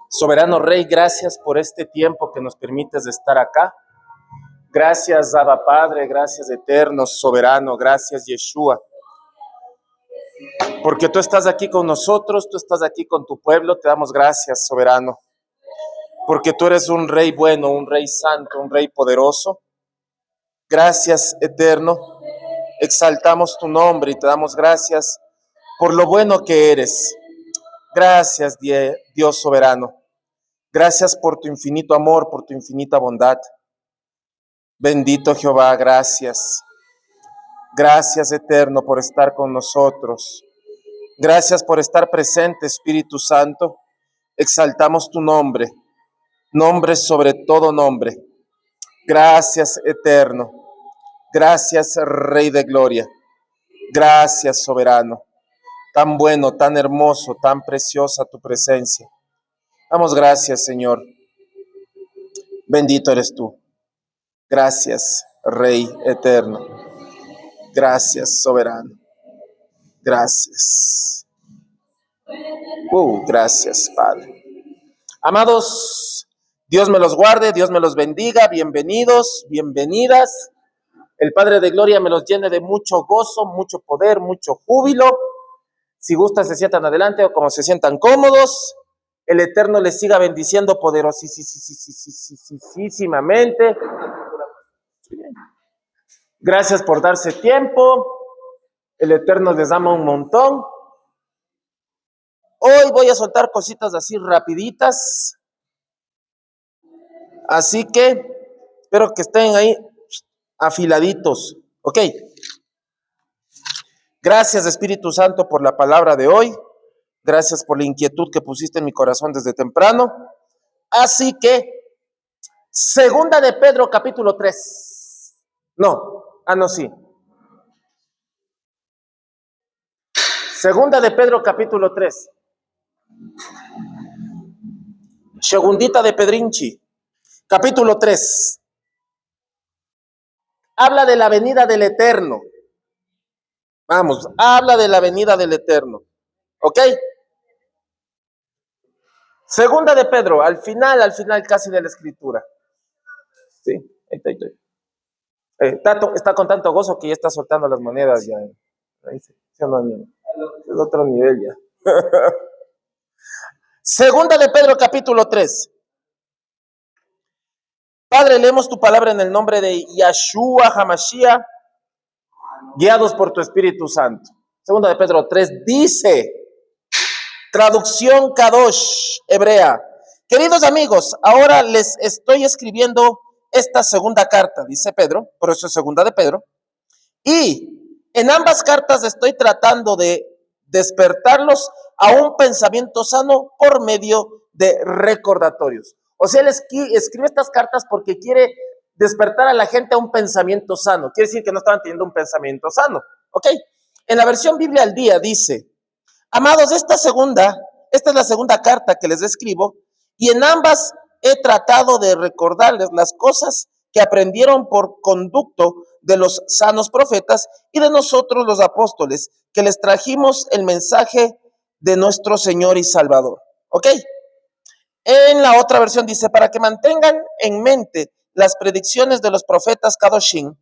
Soberano Rey, gracias por este tiempo que nos permites estar acá. Gracias, Abba Padre, gracias Eterno, Soberano, gracias Yeshua. Porque tú estás aquí con nosotros, tú estás aquí con tu pueblo, te damos gracias, Soberano. Porque tú eres un Rey bueno, un Rey santo, un Rey poderoso. Gracias, Eterno. Exaltamos tu nombre y te damos gracias por lo bueno que eres. Gracias, Dios soberano. Gracias por tu infinito amor, por tu infinita bondad. Bendito Jehová, gracias. Gracias, Eterno, por estar con nosotros. Gracias por estar presente, Espíritu Santo. Exaltamos tu nombre, nombre sobre todo nombre. Gracias, Eterno. Gracias, Rey de Gloria. Gracias, soberano. Tan bueno, tan hermoso, tan preciosa tu presencia. Damos gracias, Señor. Bendito eres tú. Gracias, Rey eterno. Gracias, soberano. Gracias. Gracias, Padre. Amados, Dios me los guarde, Dios me los bendiga. Bienvenidos, bienvenidas. El Padre de Gloria me los llene de mucho gozo, mucho poder, mucho júbilo. Si gustan, se sientan adelante o como se sientan cómodos. El Eterno les siga bendiciendo poderosísimamente. Gracias por darse tiempo. El Eterno les ama un montón. Hoy voy a soltar cositas así rapiditas. Así que espero que estén ahí afiladitos. ¿Ok? Gracias, Espíritu Santo, por la palabra de hoy. Gracias por la inquietud que pusiste en mi corazón desde temprano. Así que, Segunda de Pedro, capítulo 3. Sí. Segunda de Pedro, capítulo 3. Segundita de Pedrinchi, capítulo 3. Habla de la venida del Eterno. Vamos, habla de la venida del Eterno. ¿Ok? Segunda de Pedro, al final casi de la escritura. Sí, ahí está. Está con tanto gozo que ya está soltando las monedas ya. Ahí sí, es otro nivel ya. Segunda de Pedro, capítulo 3. Padre, leemos tu palabra en el nombre de Yeshua HaMashiach, guiados por tu Espíritu Santo. Segunda de Pedro 3 dice, traducción Kadosh, hebrea. Queridos amigos, ahora les estoy escribiendo esta segunda carta, dice Pedro, por eso es segunda de Pedro, y en ambas cartas estoy tratando de despertarlos a un pensamiento sano por medio de recordatorios. O sea, él escribe estas cartas porque quiere despertar a la gente a un pensamiento sano. Quiere decir que no estaban teniendo un pensamiento sano. ¿Ok? En la versión Biblia al Día dice, amados, esta es la segunda carta que les escribo, y en ambas he tratado de recordarles las cosas que aprendieron por conducto de los sanos profetas y de nosotros los apóstoles, que les trajimos el mensaje de nuestro Señor y Salvador. ¿Ok? En la otra versión dice, para que mantengan en mente las predicciones de los profetas Kadoshim,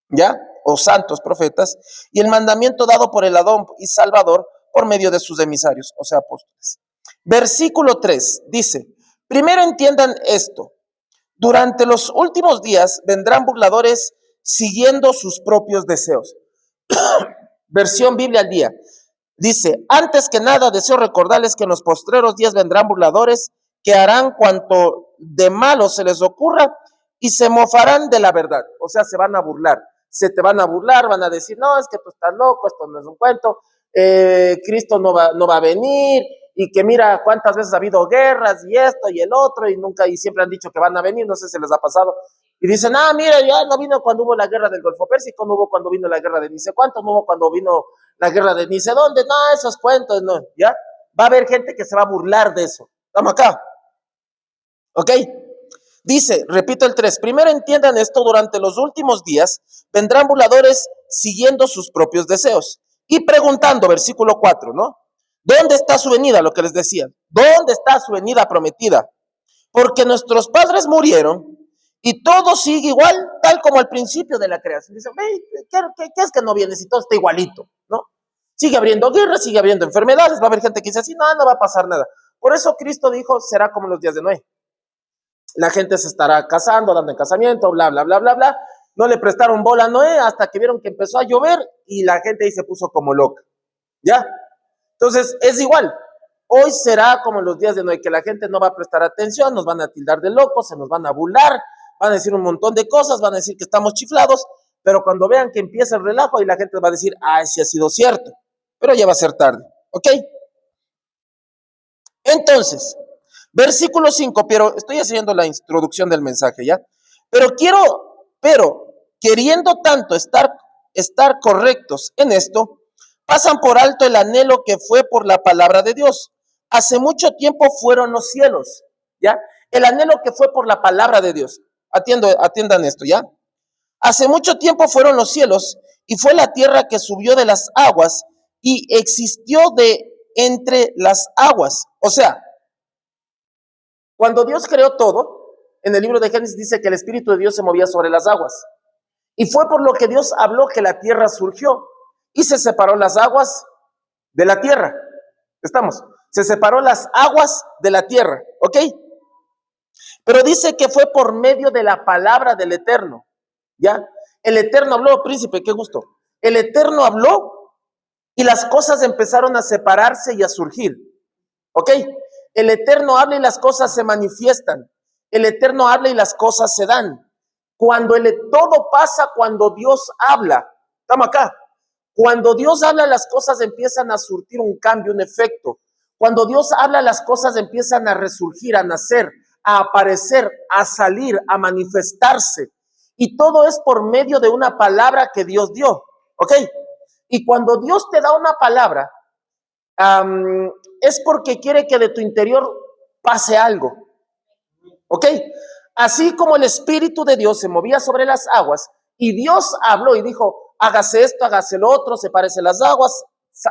¿ya? O santos profetas, y el mandamiento dado por el Adón y Salvador por medio de sus emisarios, o sea, apóstoles. Versículo 3 dice, primero entiendan esto, durante los últimos días vendrán burladores siguiendo sus propios deseos. Versión Biblia al Día dice, antes que nada deseo recordarles que en los postreros días vendrán burladores que harán cuanto de malo se les ocurra y se mofarán de la verdad, o sea, se van a burlar. Se te van a burlar, van a decir, no, es que tú estás loco, esto no es un cuento, Cristo no va a venir, y que mira cuántas veces ha habido guerras y esto y el otro, y siempre han dicho que van a venir, no sé si les ha pasado, y dicen, mira, ya no vino cuando hubo la guerra del Golfo Pérsico, no hubo cuando vino la guerra de ni sé cuánto, no hubo cuando vino la guerra de ni sé dónde, no, esos cuentos, no, ¿ya? Va a haber gente que se va a burlar de eso. ¿Estamos acá? ¿Ok? Dice, repito el 3, primero entiendan esto, durante los últimos días vendrán burladores siguiendo sus propios deseos y preguntando, versículo 4, ¿no? ¿Dónde está su venida? Lo que les decía. ¿Dónde está su venida prometida? Porque nuestros padres murieron y todo sigue igual, tal como al principio de la creación. Dicen, ¿qué es que no viene si todo está igualito? ¿No? Sigue habiendo guerras, sigue habiendo enfermedades, va a haber gente que dice así, no va a pasar nada. Por eso Cristo dijo, será como los días de Noé. La gente se estará casando, dando en casamiento, bla, bla, bla, bla, bla. No le prestaron bola a Noé hasta que vieron que empezó a llover y la gente ahí se puso como loca. ¿Ya? Entonces, es igual. Hoy será como los días de Noé, que la gente no va a prestar atención, nos van a tildar de locos, se nos van a burlar, van a decir un montón de cosas, van a decir que estamos chiflados, pero cuando vean que empieza el relajo, ahí la gente va a decir, sí ha sido cierto, pero ya va a ser tarde, ¿ok? Entonces, versículo 5, pero estoy haciendo la introducción del mensaje, ¿ya? Pero queriendo tanto estar correctos en esto, pasan por alto el anhelo que fue por la palabra de Dios. Hace mucho tiempo fueron los cielos, ¿ya? El anhelo que fue por la palabra de Dios. Atiendan esto, ¿ya? Hace mucho tiempo fueron los cielos y fue la tierra que subió de las aguas y existió de entre las aguas. O sea, cuando Dios creó todo, en el libro de Génesis dice que el Espíritu de Dios se movía sobre las aguas. Y fue por lo que Dios habló que la tierra surgió y se separó las aguas de la tierra. ¿Estamos? Se separó las aguas de la tierra, ¿ok? Pero dice que fue por medio de la palabra del Eterno, ¿ya? El Eterno habló, príncipe, qué gusto. El Eterno habló y las cosas empezaron a separarse y a surgir, ¿ok? El Eterno habla y las cosas se manifiestan. El Eterno habla y las cosas se dan. Todo pasa cuando Dios habla. Estamos acá. Cuando Dios habla, las cosas empiezan a surtir un cambio, un efecto. Cuando Dios habla, las cosas empiezan a resurgir, a nacer, a aparecer, a salir, a manifestarse. Y todo es por medio de una palabra que Dios dio. ¿Ok? Y cuando Dios te da una palabra, es porque quiere que de tu interior pase algo. ¿Ok? Así como el Espíritu de Dios se movía sobre las aguas y Dios habló y dijo, hágase esto, hágase lo otro, sepárese las aguas,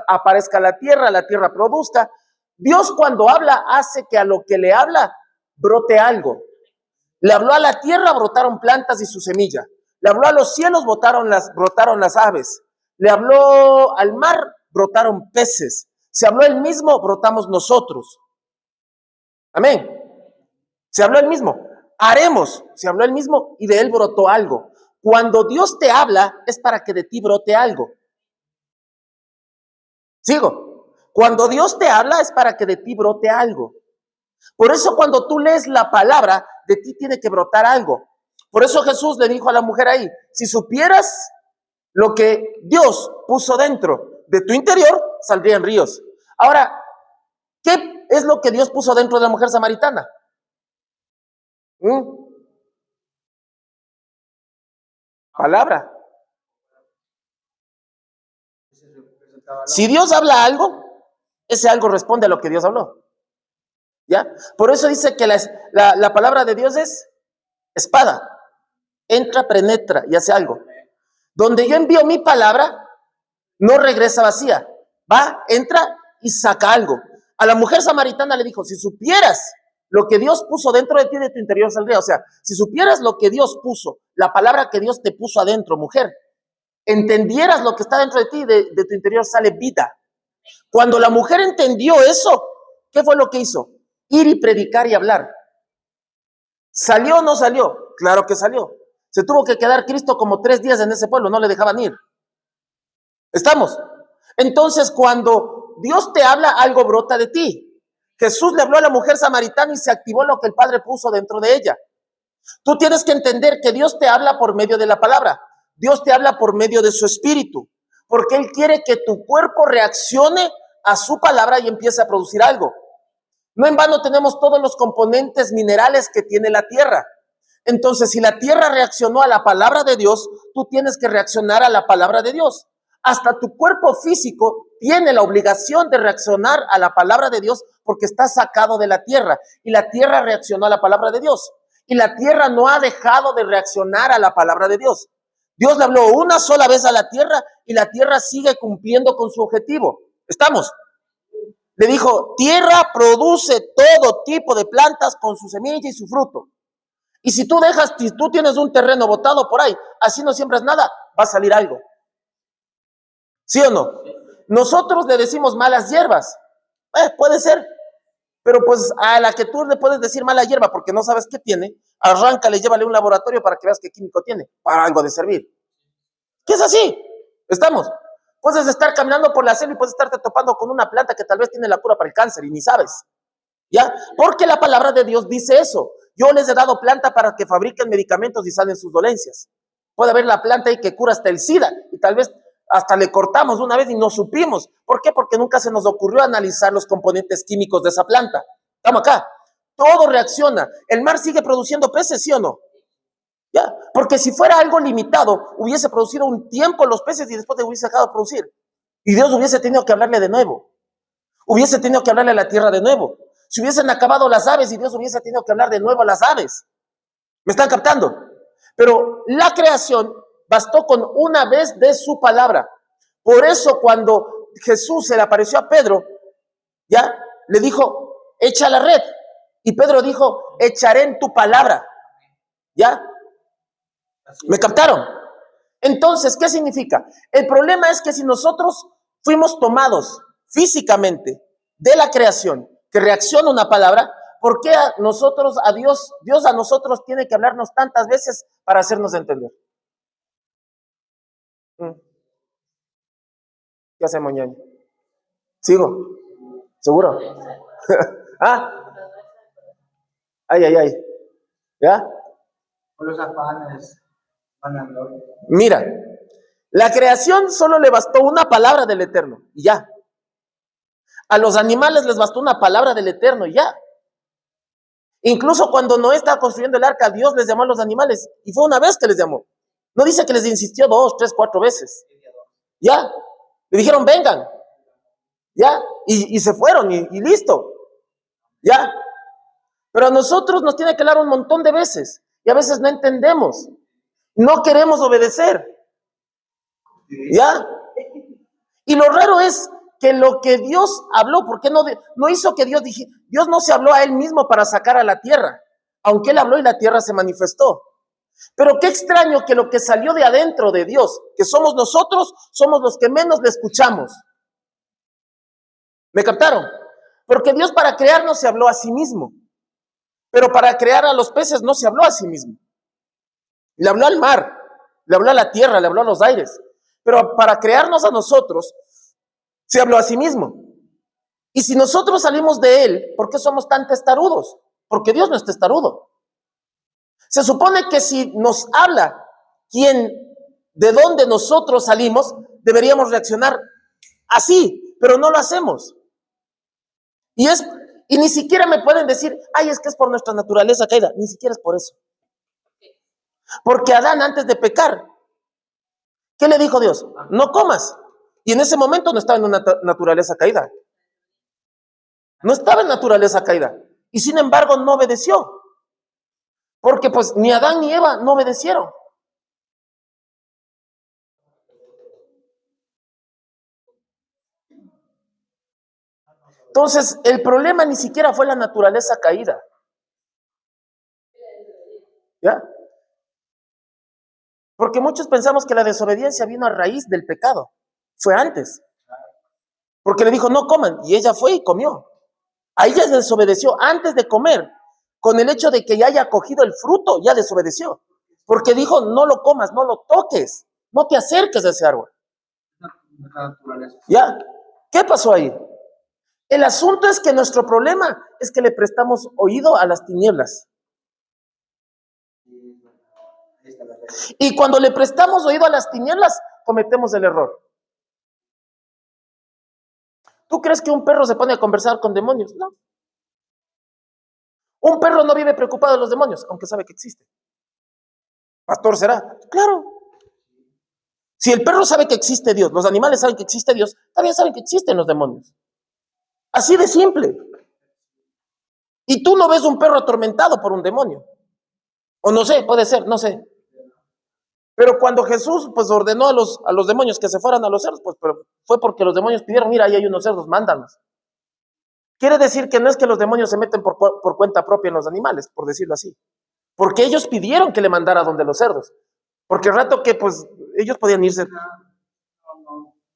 aparezca la tierra produzca. Dios cuando habla hace que a lo que le habla brote algo. Le habló a la tierra, brotaron plantas y su semilla. Le habló a los cielos, brotaron las aves. Le habló al mar, brotaron peces. Se habló él mismo, brotamos nosotros. Amén. Se habló él mismo. Haremos, se habló él mismo y de él brotó algo. Cuando Dios te habla es para que de ti brote algo. Sigo. Cuando Dios te habla es para que de ti brote algo. Por eso cuando tú lees la palabra, de ti tiene que brotar algo. Por eso Jesús le dijo a la mujer ahí, si supieras lo que Dios puso dentro de tu interior, saldrían ríos. Ahora, ¿qué es lo que Dios puso dentro de la mujer samaritana? Palabra. Si Dios habla algo, ese algo responde a lo que Dios habló. ¿Ya? Por eso dice que la palabra de Dios es espada. Entra, penetra y hace algo. Donde yo envío mi palabra, no regresa vacía. Va, entra y saca algo. A la mujer samaritana le dijo, si supieras lo que Dios puso dentro de ti, de tu interior saldría. O sea, si supieras lo que Dios puso, la palabra que Dios te puso adentro, mujer, entendieras lo que está dentro de ti, de tu interior sale vida. Cuando la mujer entendió eso, ¿qué fue lo que hizo? Ir y predicar y hablar. ¿Salió o no salió? Claro que salió. Se tuvo que quedar Cristo como 3 días en ese pueblo, no le dejaban ir. ¿Estamos? Entonces, cuando Dios te habla, algo brota de ti. Jesús le habló a la mujer samaritana y se activó lo que el Padre puso dentro de ella. Tú tienes que entender que Dios te habla por medio de la palabra. Dios te habla por medio de su espíritu, porque Él quiere que tu cuerpo reaccione a su palabra y empiece a producir algo. No en vano tenemos todos los componentes minerales que tiene la tierra. Entonces, si la tierra reaccionó a la palabra de Dios, tú tienes que reaccionar a la palabra de Dios. Hasta tu cuerpo físico tiene la obligación de reaccionar a la palabra de Dios porque está sacado de la tierra y la tierra reaccionó a la palabra de Dios. Y la tierra no ha dejado de reaccionar a la palabra de Dios. Dios le habló una sola vez a la tierra y la tierra sigue cumpliendo con su objetivo. ¿Estamos? Le dijo, tierra produce todo tipo de plantas con su semilla y su fruto. Y si tú tienes un terreno botado por ahí, así no siembras nada, va a salir algo. ¿Sí o no? Nosotros le decimos malas hierbas. Puede ser. Pero pues a la que tú le puedes decir mala hierba porque no sabes qué tiene, arráncale, llévale a un laboratorio para que veas qué químico tiene, para algo de servir. ¿Qué es así? ¿Estamos? Puedes estar caminando por la selva y puedes estarte topando con una planta que tal vez tiene la cura para el cáncer y ni sabes. ¿Ya? Porque la palabra de Dios dice eso. Yo les he dado planta para que fabriquen medicamentos y salen sus dolencias. Puede haber la planta ahí que cura hasta el SIDA y tal vez hasta le cortamos una vez y no supimos. ¿Por qué? Porque nunca se nos ocurrió analizar los componentes químicos de esa planta. Estamos acá. Todo reacciona. ¿El mar sigue produciendo peces, sí o no? ¿Ya? Porque si fuera algo limitado, hubiese producido un tiempo los peces y después hubiese dejado de producir. Y Dios hubiese tenido que hablarle de nuevo. Hubiese tenido que hablarle a la tierra de nuevo. Si hubiesen acabado las aves y Dios hubiese tenido que hablar de nuevo a las aves. ¿Me están captando? Pero la creación bastó con una vez de su palabra. Por eso cuando Jesús se le apareció a Pedro, ya le dijo, echa la red. Y Pedro dijo, echaré en tu palabra. ¿Ya? ¿Me captaron? Entonces, ¿qué significa? El problema es que si nosotros fuimos tomados físicamente de la creación, que reacciona una palabra, ¿por qué a Dios a nosotros tiene que hablarnos tantas veces para hacernos entender? ¿Qué hacemos, ñaño? ¿Sigo? ¿Seguro? ¿Ah? Ay. ¿Ya? Por los afanes. Mira, la creación solo le bastó una palabra del Eterno y ya. A los animales les bastó una palabra del Eterno y ya. Incluso cuando Noé estaba construyendo el arca, Dios les llamó a los animales y fue una vez que les llamó. No dice que les insistió 2, 3, 4 veces. Ya. Le dijeron, vengan. Ya. Y se fueron y listo. Ya. Pero a nosotros nos tiene que hablar un montón de veces y a veces no entendemos. No queremos obedecer. ¿Ya? Y lo raro es que lo que Dios habló, ¿por qué no hizo que Dios dijera? Dios no se habló a él mismo para sacar a la tierra, aunque él habló y la tierra se manifestó. Pero qué extraño que lo que salió de adentro de Dios, que somos nosotros, somos los que menos le escuchamos. ¿Me captaron? Porque Dios para crearnos se habló a sí mismo, pero para crear a los peces no se habló a sí mismo. Le habló al mar, le habló a la tierra, le habló a los aires, pero para crearnos a nosotros se habló a sí mismo. Y si nosotros salimos de él, ¿por qué somos tan testarudos? Porque Dios no es testarudo. Se supone que si nos habla de dónde nosotros salimos, deberíamos reaccionar así, pero no lo hacemos. Y ni siquiera me pueden decir, ay, es que es por nuestra naturaleza caída. Ni siquiera es por eso. Porque Adán, antes de pecar, ¿qué le dijo Dios? No comas. Y en ese momento no estaba en una naturaleza caída. No estaba en naturaleza caída. Y sin embargo no obedeció. Porque pues ni Adán ni Eva no obedecieron. Entonces, el problema ni siquiera fue la naturaleza caída. ¿Ya? Porque muchos pensamos que la desobediencia vino a raíz del pecado. Fue antes. Porque le dijo, no coman. Y ella fue y comió. A ella desobedeció antes de comer. Con el hecho de que ya haya cogido el fruto, ya desobedeció. Porque dijo, no lo comas, no lo toques. No te acerques a ese árbol. ¿Ya? ¿Qué pasó ahí? El asunto es que nuestro problema es que le prestamos oído a las tinieblas. Y cuando le prestamos oído a las tinieblas, cometemos el error. ¿Tú crees que un perro se pone a conversar con demonios? No. Un perro no vive preocupado de los demonios, aunque sabe que existe. ¿Pastor será? Claro. Si el perro sabe que existe Dios, los animales saben que existe Dios, también saben que existen los demonios. Así de simple. Y tú no ves un perro atormentado por un demonio. O no sé, puede ser, no sé. Pero cuando Jesús pues ordenó a los demonios que se fueran a los cerdos, pues fue porque los demonios pidieron, mira, ahí hay unos cerdos, mándanos. Quiere decir que no es que los demonios se meten por cuenta propia en los animales, por decirlo así. Porque ellos pidieron que le mandara donde los cerdos. Porque el rato que pues ellos podían irse.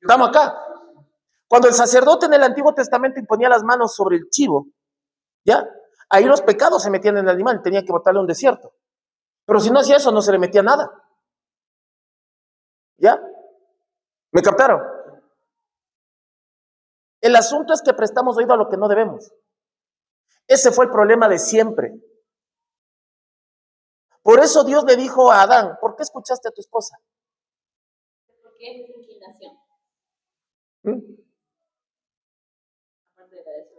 Estamos acá. Cuando el sacerdote en el Antiguo Testamento imponía las manos sobre el chivo, ¿ya? Ahí los pecados se metían en el animal, tenía que botarle a un desierto. Pero si no hacía eso, no se le metía nada. ¿Ya? ¿Me captaron? El asunto es que prestamos oído a lo que no debemos. Ese fue el problema de siempre. Por eso Dios le dijo a Adán, ¿por qué escuchaste a tu esposa? Porque es inclinación.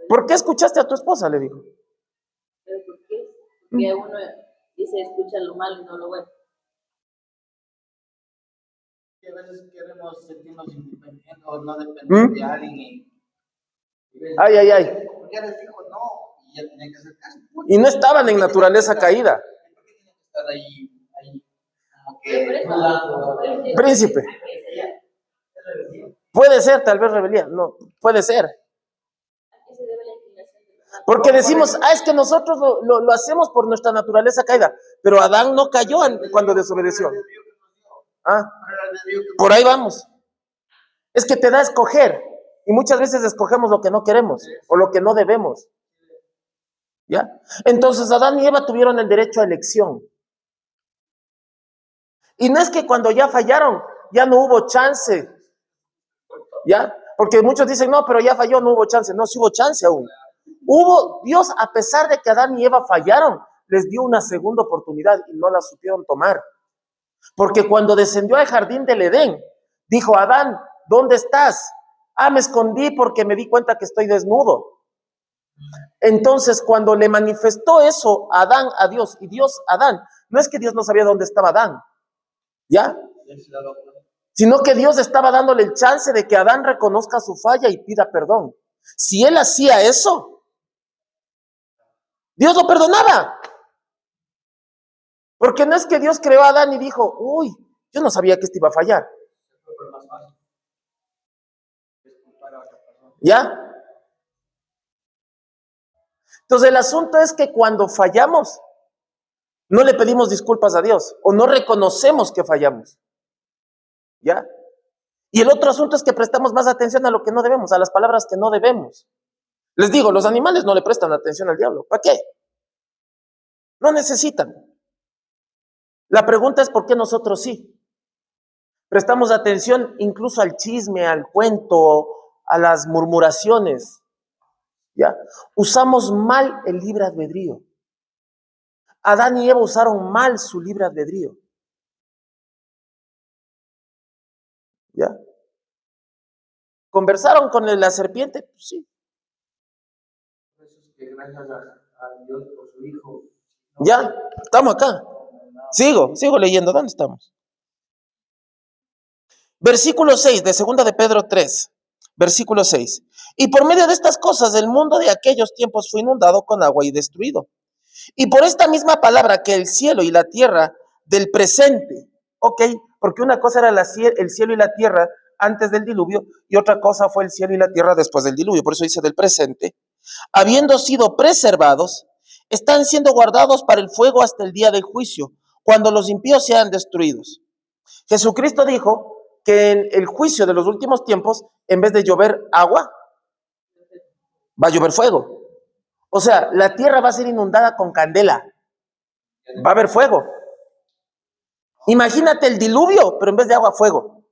¿Por qué escuchaste a tu esposa? Le dijo. ¿Pero por qué? Porque uno dice escucha lo malo y no lo bueno. Y a veces queremos sentirnos independientes o no depender de alguien. Ay. Ya les dijo no, y ya tenía que hacer caso. Y no estaban en naturaleza caída. ¿Por qué tiene que estar ahí? Como que Príncipe. Puede ser, tal vez rebelión. No, puede ser. Porque decimos, es que nosotros lo hacemos por nuestra naturaleza caída. Pero Adán no cayó cuando desobedeció. Por ahí vamos. Es que te da a escoger. Y muchas veces escogemos lo que no queremos o lo que no debemos. ¿Ya? Entonces Adán y Eva tuvieron el derecho a elección. Y no es que cuando ya fallaron, ya no hubo chance. ¿Ya? Porque muchos dicen, no, pero ya falló, no hubo chance. No, sí hubo chance aún. Dios, a pesar de que Adán y Eva fallaron, les dio una segunda oportunidad y no la supieron tomar. Porque cuando descendió al jardín del Edén, dijo, Adán, ¿dónde estás? Me escondí porque me di cuenta que estoy desnudo. Entonces, cuando le manifestó eso Adán a Dios y Dios a Adán, no es que Dios no sabía dónde estaba Adán, ¿ya? Sino que Dios estaba dándole el chance de que Adán reconozca su falla y pida perdón. Si él hacía eso, Dios lo perdonaba. Porque no es que Dios creó a Adán y dijo, uy, yo no sabía que este iba a fallar. ¿Ya? Entonces el asunto es que cuando fallamos, no le pedimos disculpas a Dios o no reconocemos que fallamos. ¿Ya? Y el otro asunto es que prestamos más atención a lo que no debemos, a las palabras que no debemos. Les digo, los animales no le prestan atención al diablo. ¿Para qué? No necesitan. La pregunta es ¿por qué nosotros sí? Prestamos atención incluso al chisme, al cuento, a las murmuraciones. ¿Ya? Usamos mal el libre albedrío. Adán y Eva usaron mal su libre albedrío. ¿Ya? ¿Conversaron con la serpiente? Pues sí. Por eso es que gracias a Dios por su Hijo. Ya, estamos acá. Sigo leyendo. ¿Dónde estamos? Versículo 6 de 2 de Pedro 3. Versículo 6. Y por medio de estas cosas el mundo de aquellos tiempos fue inundado con agua y destruido. Y por esta misma palabra que el cielo y la tierra del presente, ¿ok? Porque una cosa era el cielo y la tierra antes del diluvio y otra cosa fue el cielo y la tierra después del diluvio. Por eso dice del presente. Habiendo sido preservados, están siendo guardados para el fuego hasta el día del juicio, cuando los impíos sean destruidos. Jesucristo dijo que en el juicio de los últimos tiempos, en vez de llover agua, va a llover fuego. O sea, la tierra va a ser inundada con candela. Va a haber fuego. Imagínate el diluvio, pero en vez de agua, fuego.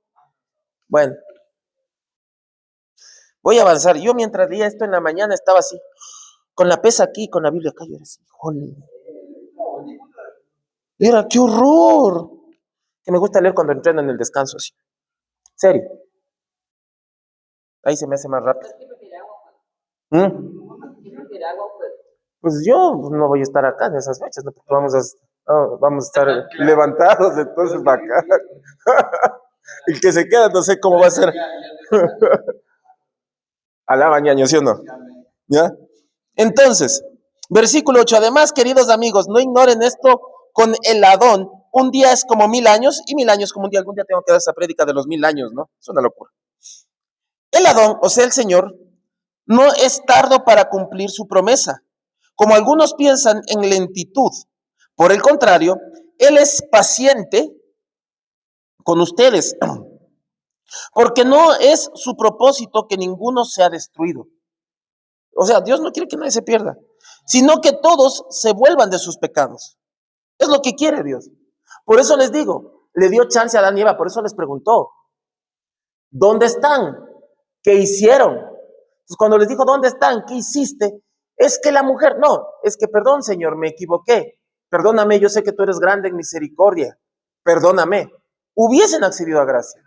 Bueno, voy a avanzar. Yo mientras leía esto en la mañana estaba así, con la pesa aquí, con la Biblia acá, yo era así, jole. Mira, qué horror. Que me gusta leer cuando entreno en el descanso, así. Serio. Ahí se me hace más rápido. Pues yo no voy a estar acá en esas fechas, ¿no? Porque vamos a estar levantados, entonces bacán. El que se queda no sé cómo va a ser. Alaba, ñaño, ¿sí o no? ¿Ya? Entonces, versículo 8. Además, queridos amigos, no ignoren esto con el Adón. Un día es como 1000 años y 1000 años como un día. Algún día tengo que dar esa prédica de los 1000 años, ¿no? Es una locura. El Adón, o sea, el Señor, no es tardo para cumplir su promesa, como algunos piensan en lentitud. Por el contrario, Él es paciente con ustedes, porque no es su propósito que ninguno sea destruido. O sea, Dios no quiere que nadie se pierda, sino que todos se vuelvan de sus pecados. Es lo que quiere Dios. Por eso les digo, le dio chance a Adán y Eva, por eso les preguntó, ¿dónde están? ¿Qué hicieron? Entonces, cuando les dijo, ¿dónde están? ¿Qué hiciste? Es que la mujer, no, es que perdón, Señor, me equivoqué. Perdóname, yo sé que tú eres grande en misericordia. Perdóname. Hubiesen accedido a gracia.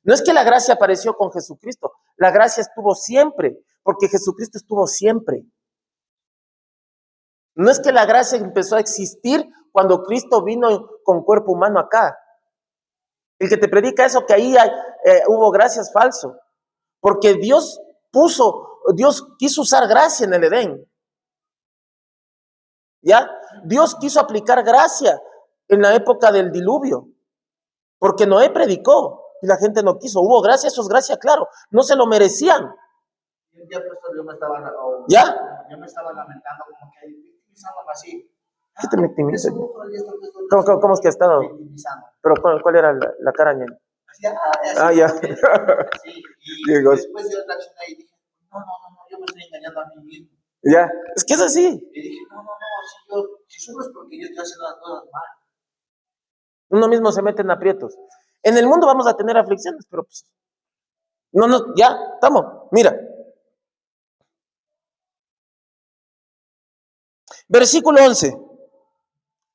No es que la gracia apareció con Jesucristo, la gracia estuvo siempre, porque Jesucristo estuvo siempre. No es que la gracia empezó a existir cuando Cristo vino con cuerpo humano acá. El que te predica eso, que ahí hubo gracia, es falso. Porque Dios quiso usar gracia en el Edén. ¿Ya? Dios quiso aplicar gracia en la época del diluvio. Porque Noé predicó y la gente no quiso. Hubo gracia, eso es gracia, claro. No se lo merecían. Ya, pastor, ¿Ya? yo me estaba lamentando como que victimizándome así. ¿Qué te victimizas? ¿Cómo es que ha estado? Victimizando. ¿Pero cuál era la cara, ñaño? Así, Ya. Sí, y Llegó. después yo reaccioné y dije, no, yo me estoy engañando a mí mismo. Ya, es que es así. Y dije, si sufro es porque yo estoy haciendo las cosas mal. Uno mismo se mete en aprietos. En el mundo vamos a tener aflicciones, pero pues, ya, estamos. Mira. Versículo 11.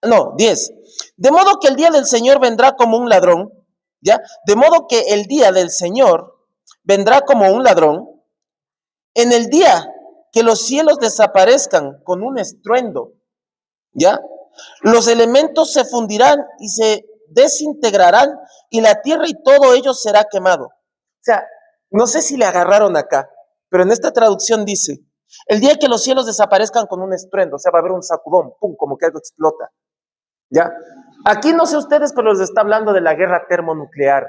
No, 10. De modo que el día del Señor vendrá como un ladrón, ¿ya? De modo que el día del Señor vendrá como un ladrón, en el día que los cielos desaparezcan con un estruendo, ¿ya? Los elementos se fundirán y se desintegrarán y la tierra y todo ello será quemado. O sea, no sé si le agarraron acá, pero en esta traducción dice, el día que los cielos desaparezcan con un estruendo, o sea, va a haber un sacudón, pum, como que algo explota. ¿Ya? Aquí no sé ustedes, pero les está hablando de la guerra termonuclear.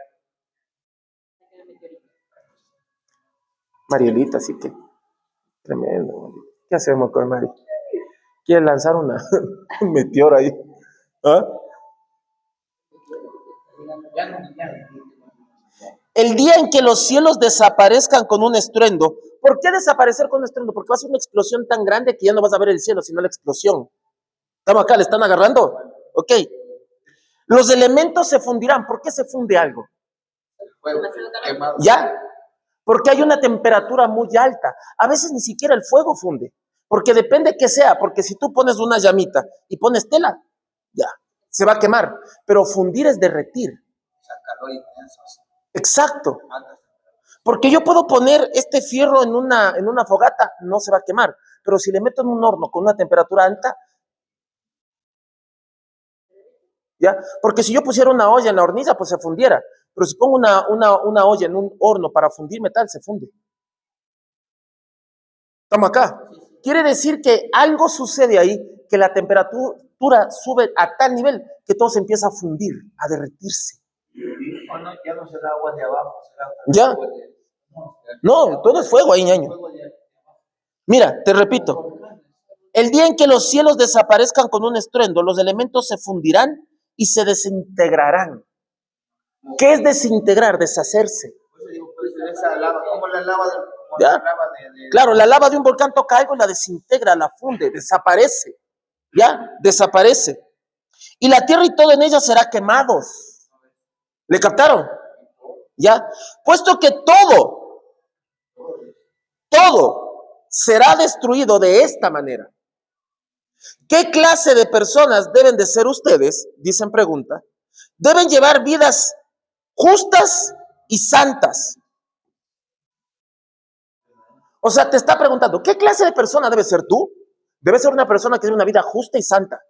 Marielita, así que tremendo. ¿Qué hacemos con Mari? Quiere lanzar un meteoro ahí. ¿Ah? El día en que los cielos desaparezcan con un estruendo. ¿Por qué desaparecer con un estruendo? Porque va a ser una explosión tan grande que ya no vas a ver el cielo, sino la explosión. ¿Estamos acá? ¿Le están agarrando? Ok. Los elementos se fundirán. ¿Por qué se funde algo? ¿Ya? Porque hay una temperatura muy alta. A veces ni siquiera el fuego funde. Porque depende que sea. Porque si tú pones una llamita y pones tela, ya, se va a quemar. Pero fundir es derretir. Calor intenso. Exacto. Porque yo puedo poner este fierro en una fogata, no se va a quemar. Pero si le meto en un horno con una temperatura alta, ¿ya? Porque si yo pusiera una olla en la hornilla, pues se fundiera. Pero si pongo una olla en un horno para fundir metal, se funde. ¿Estamos acá? Quiere decir que algo sucede ahí, que la temperatura sube a tal nivel que todo se empieza a fundir, a derretirse. No, ya no será agua de abajo, será ¿Ya? agua de... No, todo es fuego ahí, ñaño. Mira, te repito. El día en que los cielos desaparezcan con un estruendo, los elementos se fundirán y se desintegrarán. ¿Qué es desintegrar? Deshacerse. Pues esa lava, como la lava de... ¿Ya? Claro, la lava de un volcán toca algo y la desintegra, la funde, desaparece. ¿Ya? Desaparece. Y la tierra y todo en ella será quemados. ¿Le captaron? ¿Ya? Puesto que todo será destruido de esta manera. ¿Qué clase de personas deben de ser ustedes? Dicen pregunta. Deben llevar vidas justas y santas. O sea, te está preguntando, ¿qué clase de persona debes ser tú? Debes ser una persona que tiene una vida justa y santa.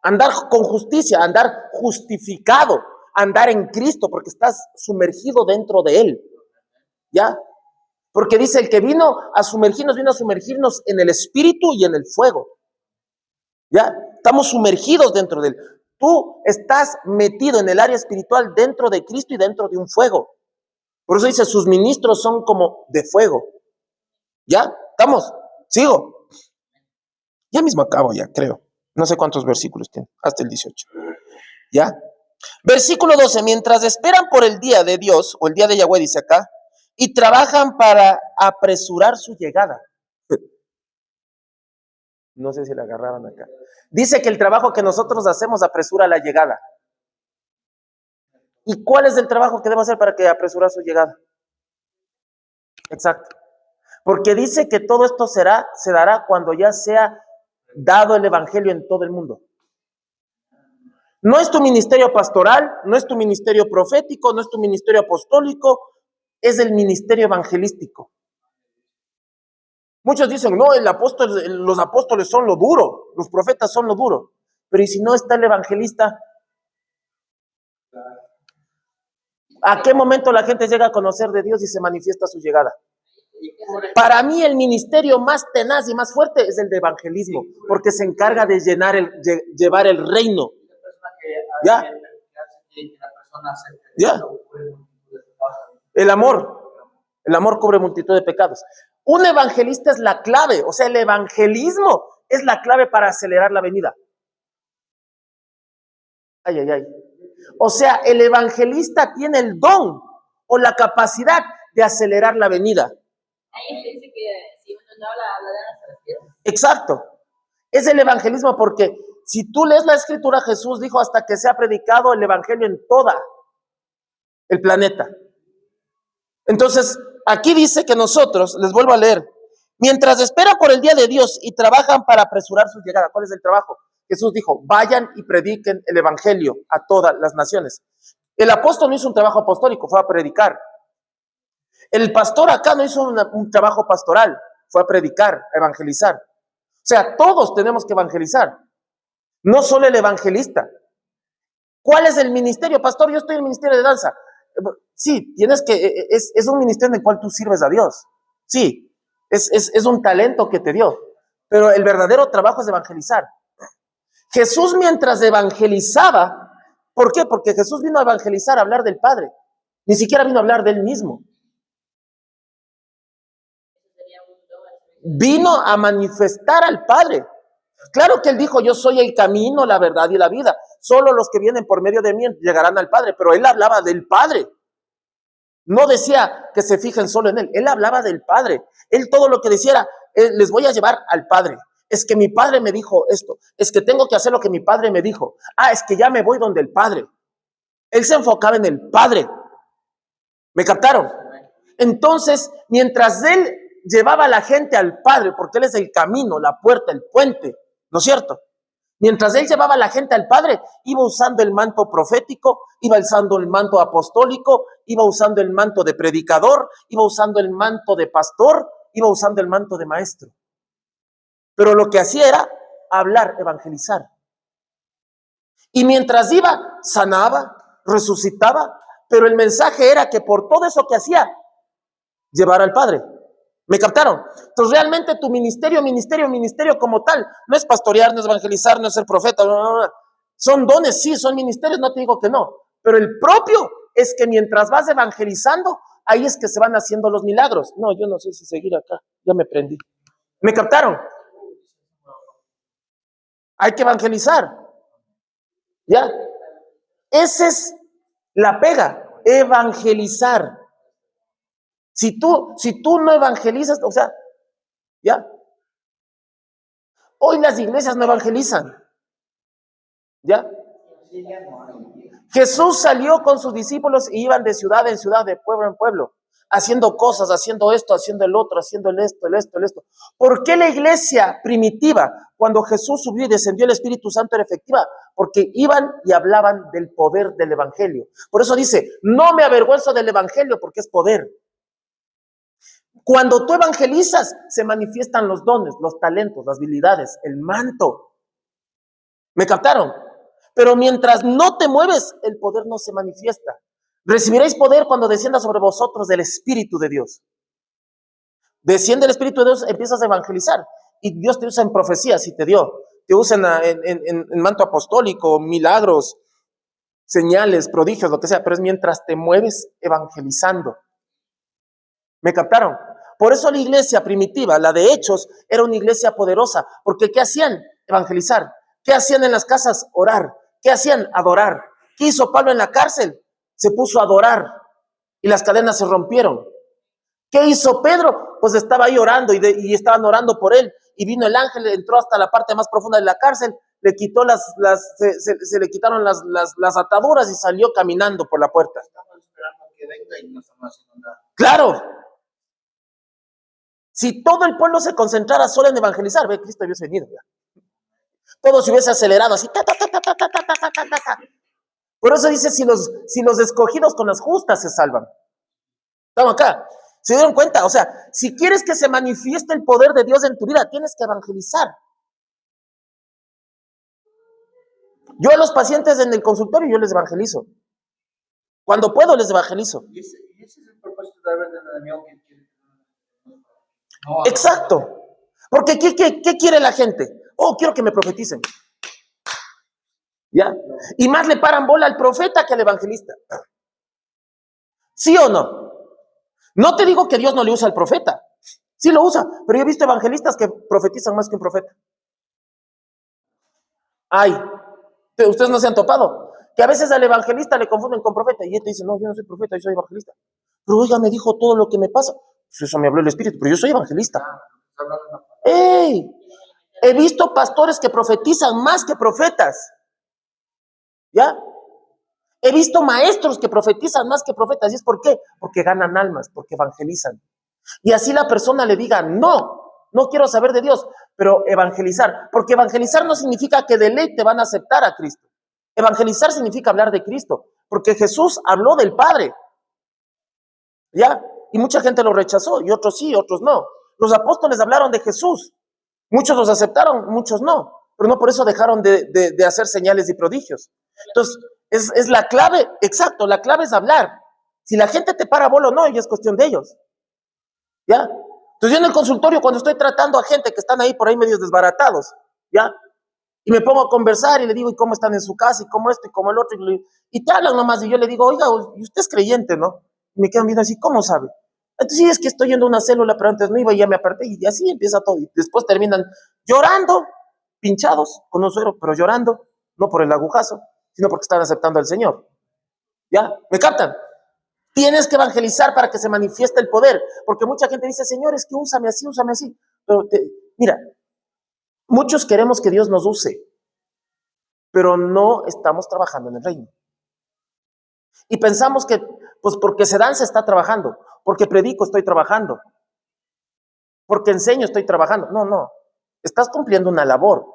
Andar con justicia, andar justificado, andar en Cristo, porque estás sumergido dentro de Él. ¿Ya? Porque dice, el que vino a sumergirnos en el Espíritu y en el fuego. ¿Ya? Estamos sumergidos dentro de Él. Tú estás metido en el área espiritual dentro de Cristo y dentro de un fuego. Por eso dice, sus ministros son como de fuego. ¿Ya? ¿Estamos? ¿Sigo? Ya mismo acabo, ya creo. No sé cuántos versículos tiene, hasta el 18. ¿Ya? Versículo 12, mientras esperan por el día de Dios, o el día de Yahweh dice acá, y trabajan para apresurar su llegada. No sé si la agarraron acá. Dice que el trabajo que nosotros hacemos apresura la llegada. ¿Y cuál es el trabajo que debo hacer para que apresurar su llegada? Exacto. Porque dice que todo esto se dará cuando ya sea dado el evangelio en todo el mundo. No es tu ministerio pastoral, no es tu ministerio profético, no es tu ministerio apostólico, es el ministerio evangelístico. Muchos dicen, no, los apóstoles son lo duro, los profetas son lo duro. Pero ¿y si no está el evangelista? ¿A qué momento la gente llega a conocer de Dios y se manifiesta su llegada? Para mí el ministerio más tenaz y más fuerte es el de evangelismo, porque se encarga de llevar el reino. ¿Ya? ¿Ya? El amor cubre multitud de pecados. Un evangelista es la clave, o sea, el evangelismo es la clave para acelerar la venida. Ay, ay, ay. O sea, el evangelista tiene el don o la capacidad de acelerar la venida. Ahí dice que si uno no hablarán hasta las piedras. Exacto. Es el evangelismo porque si tú lees la escritura, Jesús dijo hasta que sea predicado el evangelio en toda el planeta. Entonces, aquí dice que nosotros, les vuelvo a leer, mientras esperan por el día de Dios y trabajan para apresurar su llegada. ¿Cuál es el trabajo? Jesús dijo, vayan y prediquen el evangelio a todas las naciones. El apóstol no hizo un trabajo apostólico, fue a predicar. El pastor acá no hizo un trabajo pastoral, fue a predicar, a evangelizar. O sea, todos tenemos que evangelizar, no solo el evangelista. ¿Cuál es el ministerio? Pastor, yo estoy en el ministerio de danza. Sí, es un ministerio en el cual tú sirves a Dios. Sí, es un talento que te dio. Pero el verdadero trabajo es evangelizar. Jesús mientras evangelizaba, ¿por qué? Porque Jesús vino a evangelizar, a hablar del Padre. Ni siquiera vino a hablar de él mismo. Vino a manifestar al Padre. Claro que él dijo, yo soy el camino, la verdad y la vida. Solo los que vienen por medio de mí llegarán al Padre. Pero él hablaba del Padre. No decía que se fijen solo en él. Él hablaba del Padre. Él todo lo que decía era, les voy a llevar al Padre. Es que mi Padre me dijo esto. Es que tengo que hacer lo que mi Padre me dijo. Es que ya me voy donde el Padre. Él se enfocaba en el Padre. ¿Me captaron? Entonces, mientras él llevaba a la gente al Padre, porque él es el camino, la puerta, el puente, ¿no es cierto? Mientras él llevaba a la gente al Padre, iba usando el manto profético, iba usando el manto apostólico, iba usando el manto de predicador, iba usando el manto de pastor, iba usando el manto de maestro. Pero lo que hacía era hablar, evangelizar. Y mientras iba, sanaba, resucitaba, pero el mensaje era que por todo eso que hacía, llevar al Padre. ¿Me captaron? Entonces realmente tu ministerio como tal, no es pastorear, no es evangelizar, no es ser profeta, no. Son dones, sí, son ministerios, no te digo que no, pero el propio es que mientras vas evangelizando, ahí es que se van haciendo los milagros. No, yo no sé si seguir acá, ya me prendí. ¿Me captaron? Hay que evangelizar. ¿Ya? Esa es la pega, evangelizar. Si tú no evangelizas, o sea, ¿ya? Hoy las iglesias no evangelizan, ¿ya? Jesús salió con sus discípulos y iban de ciudad en ciudad, de pueblo en pueblo, haciendo cosas, haciendo esto, haciendo el otro, haciendo el esto. ¿Por qué la iglesia primitiva, cuando Jesús subió y descendió el Espíritu Santo, era efectiva? Porque iban y hablaban del poder del evangelio. Por eso dice, no me avergüenzo del evangelio porque es poder. Cuando tú evangelizas, se manifiestan los dones, los talentos, las habilidades, el manto. ¿Me captaron? Pero mientras no te mueves, el poder no se manifiesta. Recibiréis poder cuando descienda sobre vosotros del Espíritu de Dios. Desciende el Espíritu de Dios, empiezas a evangelizar. Y Dios te usa en profecía, si te dio. Te usa en manto apostólico, milagros, señales, prodigios, lo que sea. Pero es mientras te mueves evangelizando. ¿Me captaron? Por eso la iglesia primitiva, la de Hechos, era una iglesia poderosa. Porque ¿qué hacían? Evangelizar. ¿Qué hacían en las casas? Orar. ¿Qué hacían? Adorar. ¿Qué hizo Pablo en la cárcel? Se puso a adorar y las cadenas se rompieron. ¿Qué hizo Pedro? Pues estaba ahí orando y estaban orando por él. Y vino el ángel, entró hasta la parte más profunda de la cárcel, le quitó se le quitaron las ataduras y salió caminando por la puerta. Estamos esperando que venga y no estamos haciendo nada. Claro. Si todo el pueblo se concentrara solo en evangelizar, ve, Cristo hubiese venido ya. Todo se hubiese acelerado así. Por eso dice, si los escogidos con las justas se salvan. Estamos acá. ¿Se dieron cuenta? O sea, si quieres que se manifieste el poder de Dios en tu vida, tienes que evangelizar. Yo a los pacientes en el consultorio, yo les evangelizo. Cuando puedo, les evangelizo. Y ese es el propósito de haber del enemigo que quiere. Exacto. Porque ¿qué quiere la gente? Oh, quiero que me profeticen. ¿Ya? Y más le paran bola al profeta que al evangelista. ¿Sí o no? No te digo que Dios no le usa al profeta. Sí lo usa, pero yo he visto evangelistas que profetizan más que un profeta. Ay, ustedes no se han topado. Que a veces al evangelista le confunden con profeta. Y él te dice, no, yo no soy profeta, yo soy evangelista. Pero oiga, me dijo todo lo que me pasa. Pues eso me habló el Espíritu, pero yo soy evangelista. ¡Ey! He visto pastores que profetizan más que profetas. ¿Ya? He visto maestros que profetizan más que profetas. ¿Y es por qué? Porque ganan almas, porque evangelizan. Y así la persona le diga, no quiero saber de Dios, pero evangelizar. Porque evangelizar no significa que de ley te van a aceptar a Cristo. Evangelizar significa hablar de Cristo, porque Jesús habló del Padre. ¿Ya? Y mucha gente lo rechazó, y otros sí, otros no. Los apóstoles hablaron de Jesús. Muchos los aceptaron, muchos no. Pero no por eso dejaron de hacer señales y prodigios. Entonces, es la clave, exacto, la clave es hablar. Si la gente te para bola o no, ya es cuestión de ellos. ¿Ya? Entonces yo en el consultorio, cuando estoy tratando a gente que están ahí por ahí medios desbaratados, ¿ya? Y me pongo a conversar y le digo, ¿y cómo están en su casa? ¿Y cómo esto? ¿Y cómo el otro? Y te hablan nomás, y yo le digo, oiga, ¿y usted es creyente, no? Y me quedan viendo así, ¿cómo sabe? Entonces sí, es que estoy yendo a una célula, pero antes no iba y ya me aparté, y así empieza todo. Y después terminan llorando, pinchados con un suero, pero llorando, no por el agujazo, sino porque están aceptando al Señor. ¿Ya? ¿Me captan? Tienes que evangelizar para que se manifieste el poder, porque mucha gente dice, Señor, es que úsame así, úsame así. Pero mira, muchos queremos que Dios nos use, pero no estamos trabajando en el reino. Y pensamos que, pues porque se danza está trabajando, porque predico estoy trabajando, porque enseño estoy trabajando. No, estás cumpliendo una labor.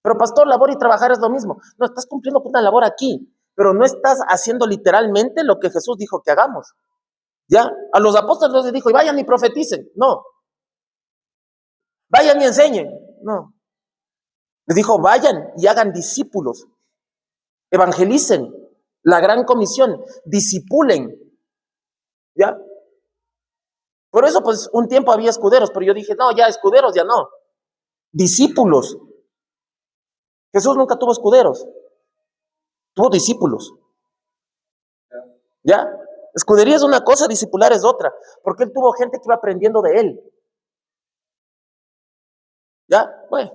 Pero pastor, labor y trabajar es lo mismo. No, estás cumpliendo una labor aquí, pero no estás haciendo literalmente lo que Jesús dijo que hagamos. ¿Ya? A los apóstoles no les dijo, y vayan y profeticen. No. Vayan y enseñen. No. Les dijo, vayan y hagan discípulos. Evangelicen. La gran comisión. Discipulen. ¿Ya? Por eso, pues, un tiempo había escuderos, pero yo dije, no, ya escuderos, ya no. Discípulos. Jesús nunca tuvo escuderos. Tuvo discípulos. ¿Ya? Escudería es una cosa, discipular es otra, porque él tuvo gente que iba aprendiendo de él. ¿Ya? Bueno.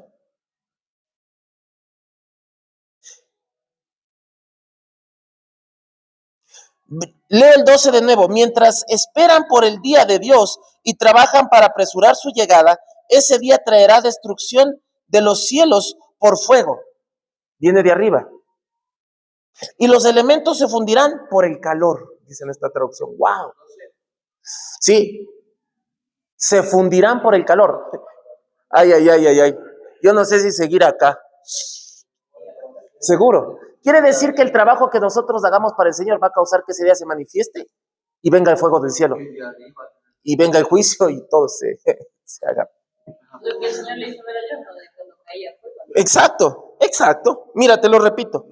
Leo el 12 de nuevo. Mientras esperan por el día de Dios y trabajan para apresurar su llegada, ese día traerá destrucción de los cielos por fuego. Viene de arriba. Y los elementos se fundirán por el calor, dice en esta traducción. ¡Wow! Sí, se fundirán por el calor. Ay. Yo no sé si seguir acá. Seguro. Quiere decir que el trabajo que nosotros hagamos para el Señor va a causar que ese día se manifieste y venga el fuego del cielo. Y venga el juicio y todo se haga. Lo que el Señor le hizo ver a Jonás de cuando caía fuego. Exacto. Mira, te lo repito.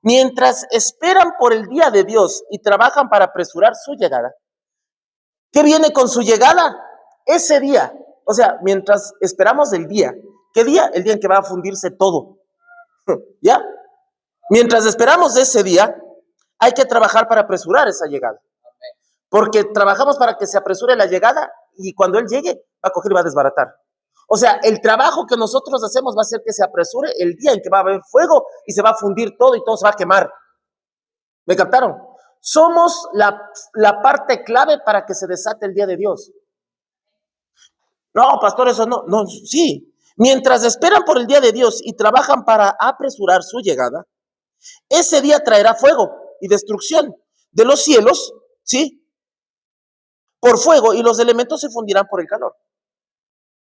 Mientras esperan por el día de Dios y trabajan para apresurar su llegada, ¿qué viene con su llegada? Ese día. O sea, mientras esperamos el día. ¿Qué día? El día en que va a fundirse todo. ¿Ya? Mientras esperamos ese día, hay que trabajar para apresurar esa llegada. Porque trabajamos para que se apresure la llegada, y cuando él llegue va a coger y va a desbaratar. O sea, el trabajo que nosotros hacemos va a hacer que se apresure el día en que va a haber fuego y se va a fundir todo y todo se va a quemar. ¿Me captaron? Somos la parte clave para que se desate el día de Dios. No, pastor, eso no. No, sí. Mientras esperan por el día de Dios y trabajan para apresurar su llegada, ese día traerá fuego y destrucción de los cielos, ¿sí? Por fuego, y los elementos se fundirán por el calor.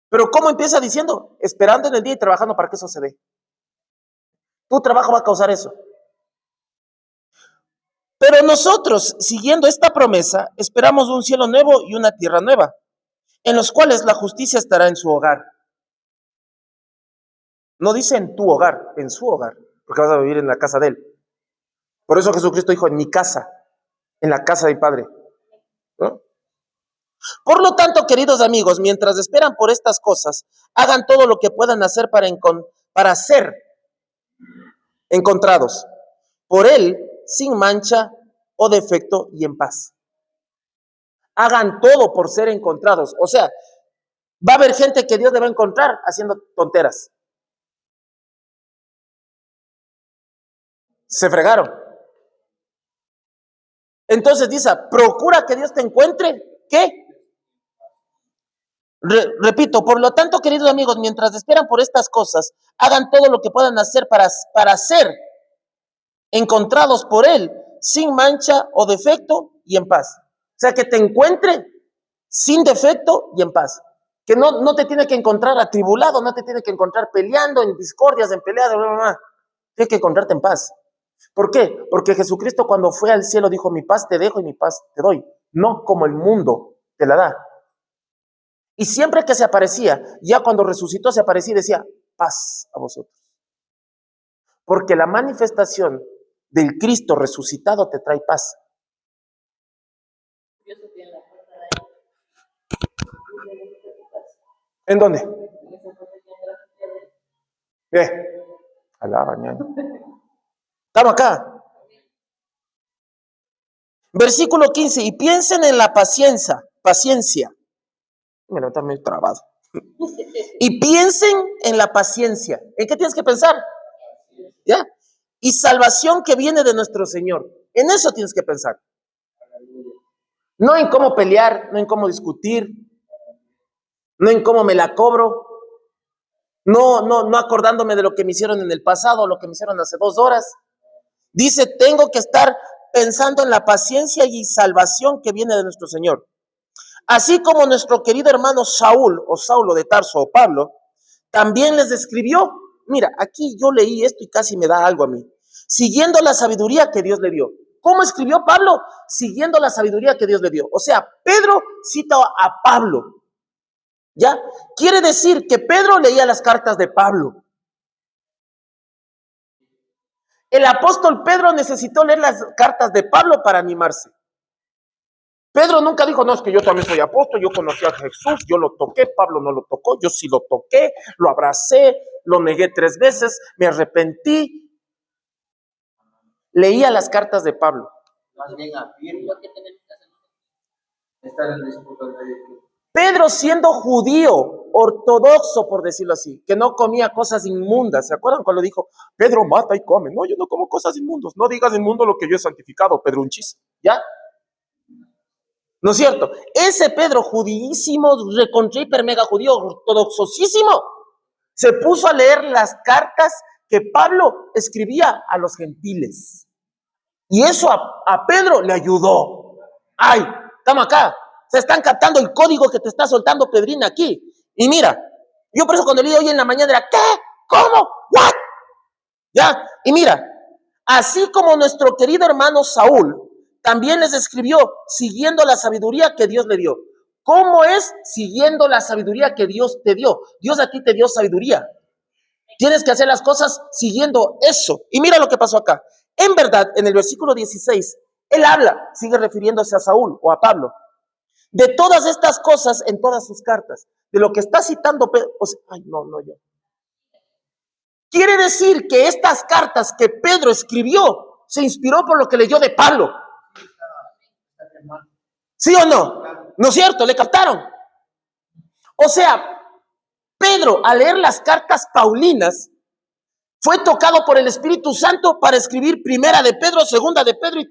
Pero ¿cómo empieza diciendo? Esperando en el día y trabajando para que eso se dé. Tu trabajo va a causar eso. Pero nosotros, siguiendo esta promesa, esperamos un cielo nuevo y una tierra nueva, en los cuales la justicia estará en su hogar. No dice en tu hogar, en su hogar, porque vas a vivir en la casa de él. Por eso Jesucristo dijo, en mi casa, en la casa de mi Padre, ¿no? Por lo tanto, queridos amigos, mientras esperan por estas cosas, hagan todo lo que puedan hacer para ser encontrados por Él sin mancha o defecto y en paz. Hagan todo por ser encontrados. O sea, va a haber gente que Dios le va a encontrar haciendo tonteras. Se fregaron. Entonces dice, procura que Dios te encuentre, ¿qué? Repito, por lo tanto, queridos amigos, mientras esperan por estas cosas, hagan todo lo que puedan hacer para ser encontrados por Él, sin mancha o defecto y en paz. O sea, que te encuentre sin defecto y en paz. Que no te tiene que encontrar atribulado, no te tiene que encontrar peleando, en discordias, en peleas, Tienes que encontrarte en paz. ¿Por qué? Porque Jesucristo cuando fue al cielo dijo, mi paz te dejo y mi paz te doy. No como el mundo te la da. Y siempre que se aparecía, ya cuando resucitó se aparecía y decía, paz a vosotros. Porque la manifestación del Cristo resucitado te trae paz. ¿En dónde? Alaba, ñaño. Estamos acá. Versículo 15, y piensen en la paciencia. Mira, está medio trabado. Y piensen en la paciencia. ¿En qué tienes que pensar? ¿Ya? Y salvación que viene de nuestro Señor. En eso tienes que pensar. No en cómo pelear, no en cómo discutir, no en cómo me la cobro, no acordándome de lo que me hicieron en el pasado, lo que me hicieron hace 2 horas. Dice, tengo que estar pensando en la paciencia y salvación que viene de nuestro Señor. Así como nuestro querido hermano Saúl, o Saulo de Tarso, o Pablo, también les describió. Mira, aquí yo leí esto y casi me da algo a mí. Siguiendo la sabiduría que Dios le dio. ¿Cómo escribió Pablo? Siguiendo la sabiduría que Dios le dio. O sea, Pedro cita a Pablo. ¿Ya? Quiere decir que Pedro leía las cartas de Pablo. El apóstol Pedro necesitó leer las cartas de Pablo para animarse. Pedro nunca dijo, no, es que yo también soy apóstol, yo conocí a Jesús, yo lo toqué, Pablo no lo tocó, yo sí lo toqué, lo abracé, lo negué 3 veces, me arrepentí. Leía las cartas de Pablo. Más bien afirma estar en disputa de Dios. Pedro, siendo judío, ortodoxo, por decirlo así, que no comía cosas inmundas. ¿Se acuerdan cuando dijo, Pedro mata y come? No, yo no como cosas inmundas. No digas inmundo lo que yo he santificado, Pedrunchis. ¿Ya? ¿No es cierto? Ese Pedro, judíísimo, recontra hiper mega judío, ortodoxosísimo, se puso a leer las cartas que Pablo escribía a los gentiles. Y eso a Pedro le ayudó. ¡Ay! Estamos acá. Se están captando el código que te está soltando Pedrina aquí. Y mira, yo por eso cuando leí hoy en la mañana era, ¿qué? ¿Cómo? ¿What? ¿Ya? Y mira, así como nuestro querido hermano Saúl también les escribió siguiendo la sabiduría que Dios le dio. ¿Cómo es siguiendo la sabiduría que Dios te dio? Dios a ti te dio sabiduría. Tienes que hacer las cosas siguiendo eso. Y mira lo que pasó acá. En verdad, en el versículo 16, él habla, sigue refiriéndose a Saúl o a Pablo, de todas estas cosas en todas sus cartas. De lo que está citando Pedro. O sea, yo. Quiere decir que estas cartas que Pedro escribió se inspiró por lo que leyó de Pablo. ¿Sí o no? ¿No es cierto? ¿Le captaron? O sea, Pedro, al leer las cartas paulinas, fue tocado por el Espíritu Santo para escribir primera de Pedro, segunda de Pedro y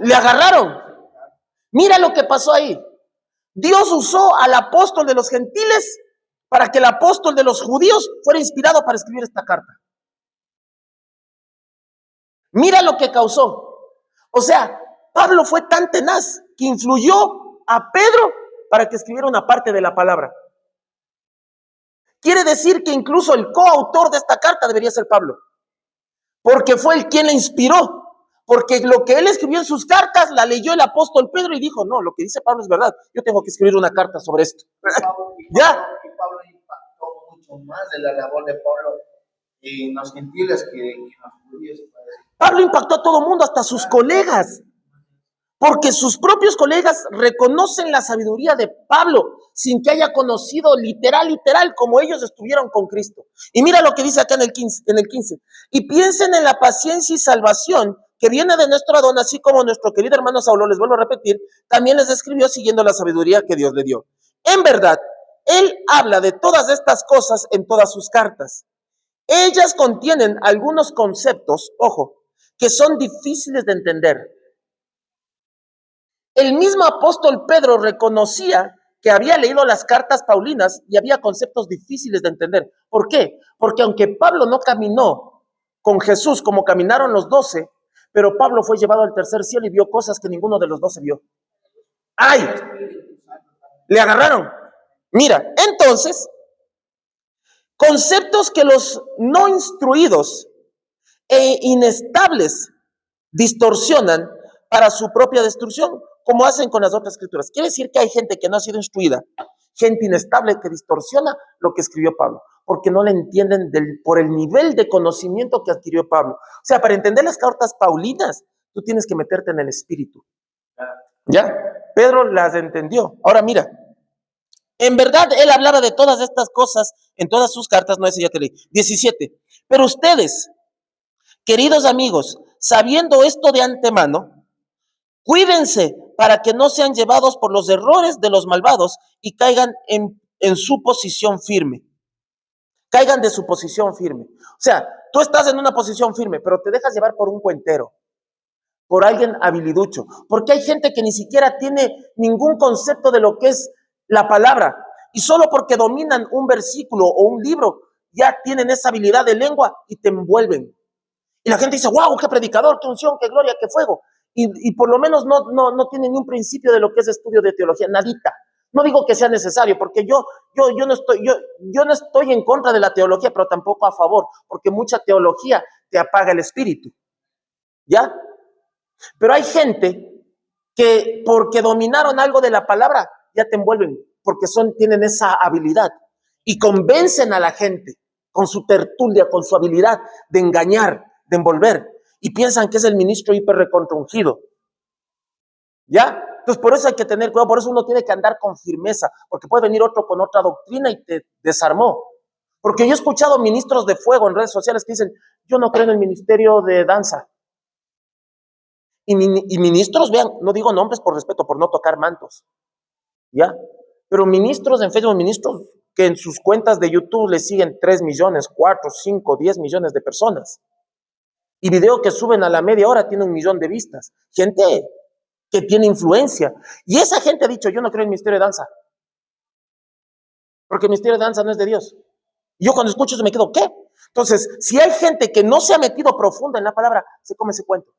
le agarraron. Mira lo que pasó ahí. Dios usó al apóstol de los gentiles para que el apóstol de los judíos fuera inspirado para escribir esta carta. Mira lo que causó. O sea, Pablo fue tan tenaz que influyó a Pedro para que escribiera una parte de la palabra. Quiere decir que incluso el coautor de esta carta debería ser Pablo, porque fue el quien la inspiró, porque lo que él escribió en sus cartas la leyó el apóstol Pedro y dijo, no, lo que dice Pablo es verdad, yo tengo que escribir una carta sobre esto. Ya. Y Pablo impactó mucho más de la labor de Pablo en los gentiles que en los judíos. Pablo impactó a todo el mundo, hasta sus colegas, porque sus propios colegas reconocen la sabiduría de Pablo sin que haya conocido literal, como ellos estuvieron con Cristo. Y mira lo que dice acá en el 15. Y piensen en la paciencia y salvación que viene de nuestro Adón, así como nuestro querido hermano Saulo, les vuelvo a repetir, también les escribió siguiendo la sabiduría que Dios le dio. En verdad, él habla de todas estas cosas en todas sus cartas. Ellas contienen algunos conceptos, ojo, que son difíciles de entender. El mismo apóstol Pedro reconocía que había leído las cartas paulinas y había conceptos difíciles de entender. ¿Por qué? Porque aunque Pablo no caminó con Jesús como caminaron los 12, pero Pablo fue llevado al tercer cielo y vio cosas que ninguno de los 12 vio. ¡Ay! Le agarraron. Mira, entonces, conceptos que los no instruidos e inestables distorsionan para su propia destrucción, como hacen con las otras escrituras. Quiere decir que hay gente que no ha sido instruida, gente inestable que distorsiona lo que escribió Pablo, porque no le entienden por el nivel de conocimiento que adquirió Pablo. O sea, para entender las cartas paulinas, tú tienes que meterte en el espíritu. ¿Ya? Pedro las entendió. Ahora mira, en verdad él hablaba de todas estas cosas en todas sus cartas, no ese ya te leí. 17. Pero ustedes, queridos amigos, sabiendo esto de antemano, cuídense para que no sean llevados por los errores de los malvados y caigan en su posición firme. Caigan de su posición firme. O sea, tú estás en una posición firme, pero te dejas llevar por un cuentero, por alguien habiliducho, porque hay gente que ni siquiera tiene ningún concepto de lo que es la palabra, y solo porque dominan un versículo o un libro, ya tienen esa habilidad de lengua y te envuelven. Y la gente dice, wow, qué predicador, qué unción, qué gloria, qué fuego. Y por lo menos no tiene ni un principio de lo que es estudio de teología, nadita. No digo que sea necesario, porque yo no estoy en contra de la teología, pero tampoco a favor, porque mucha teología te apaga el espíritu. ¿Ya? Pero hay gente que porque dominaron algo de la palabra, ya te envuelven, porque tienen esa habilidad y convencen a la gente con su tertulia, con su habilidad de engañar, de envolver, y piensan que es el ministro hiper recontrungido. ¿Ya? Entonces por eso hay que tener cuidado, por eso uno tiene que andar con firmeza, porque puede venir otro con otra doctrina y te desarmó. Porque yo he escuchado ministros de fuego en redes sociales que dicen, yo no creo en el ministerio de danza. Y ministros, vean, no digo nombres por respeto, por no tocar mantos, ¿ya? Pero ministros en Facebook, ministros que en sus cuentas de YouTube le siguen 3 millones, 4, 5, 10 millones de personas. Y video que suben a la media hora tiene 1 millón de vistas. Gente que tiene influencia. Y esa gente ha dicho, yo no creo en el ministerio de danza. Porque el ministerio de danza no es de Dios. Y yo cuando escucho eso me quedo, ¿qué? Entonces, si hay gente que no se ha metido profunda en la palabra, se come ese cuento.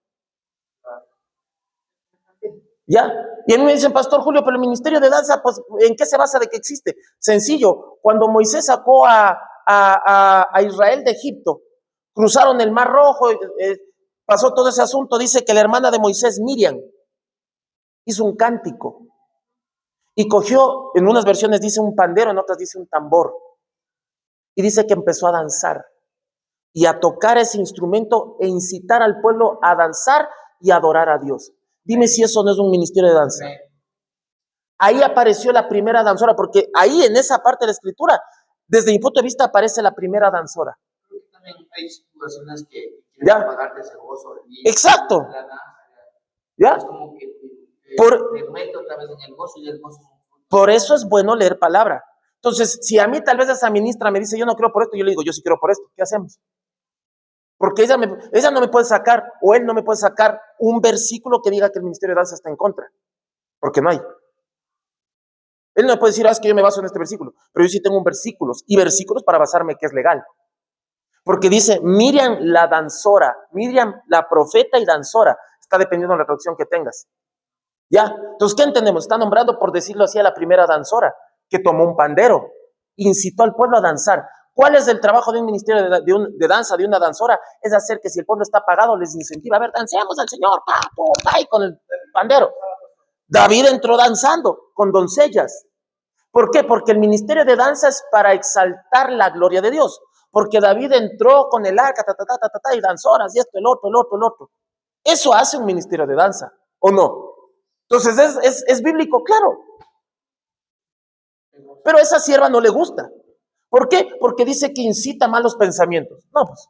¿Ya? Y a mí me dicen, Pastor Julio, pero el ministerio de danza, pues, ¿en qué se basa de que existe? Sencillo, cuando Moisés sacó a Israel de Egipto, cruzaron el Mar Rojo, pasó todo ese asunto, dice que la hermana de Moisés, Miriam, hizo un cántico y cogió, en unas versiones dice un pandero, en otras dice un tambor, y dice que empezó a danzar y a tocar ese instrumento e incitar al pueblo a danzar y a adorar a Dios. Dime si eso no es un ministerio de danza. Ahí apareció la primera danzora, porque ahí en esa parte de la escritura, desde mi punto de vista, aparece la primera danzora. También hay situaciones que quieren pagarte ese gozo. Exacto. La danza, ¿Ya? es como que te meto otra vez en el gozo y el gozo es un fruto Por eso es bueno leer palabra. Entonces, si a mí tal vez esa ministra me dice, yo no creo por esto, yo le digo, yo sí creo por esto, ¿qué hacemos? Porque ella no me puede sacar, o él no me puede sacar un versículo que diga que el ministerio de danza está en contra, porque no hay. Él no me puede decir, es que yo me baso en este versículo, pero yo sí tengo versículos, y versículos para basarme que es legal. Porque dice, Miriam la danzora, Miriam la profeta y danzora, está dependiendo de la traducción que tengas. ¿Ya? Entonces, ¿qué entendemos? Está nombrando, por decirlo así, a la primera danzora, que tomó un pandero, incitó al pueblo a danzar. ¿Cuál es el trabajo de un ministerio de danza, de una danzora? Es hacer que si el pueblo está pagado, les incentiva, a ver, dancemos al Señor, y con el pandero. David entró danzando con doncellas. ¿Por qué? Porque el ministerio de danza es para exaltar la gloria de Dios. Porque David entró con el arca, y danzoras, y esto, el otro. Eso hace un ministerio de danza, ¿o no? Entonces, ¿es bíblico? Claro. Pero a esa sierva no le gusta. ¿Por qué? Porque dice que incita malos pensamientos. No, pues,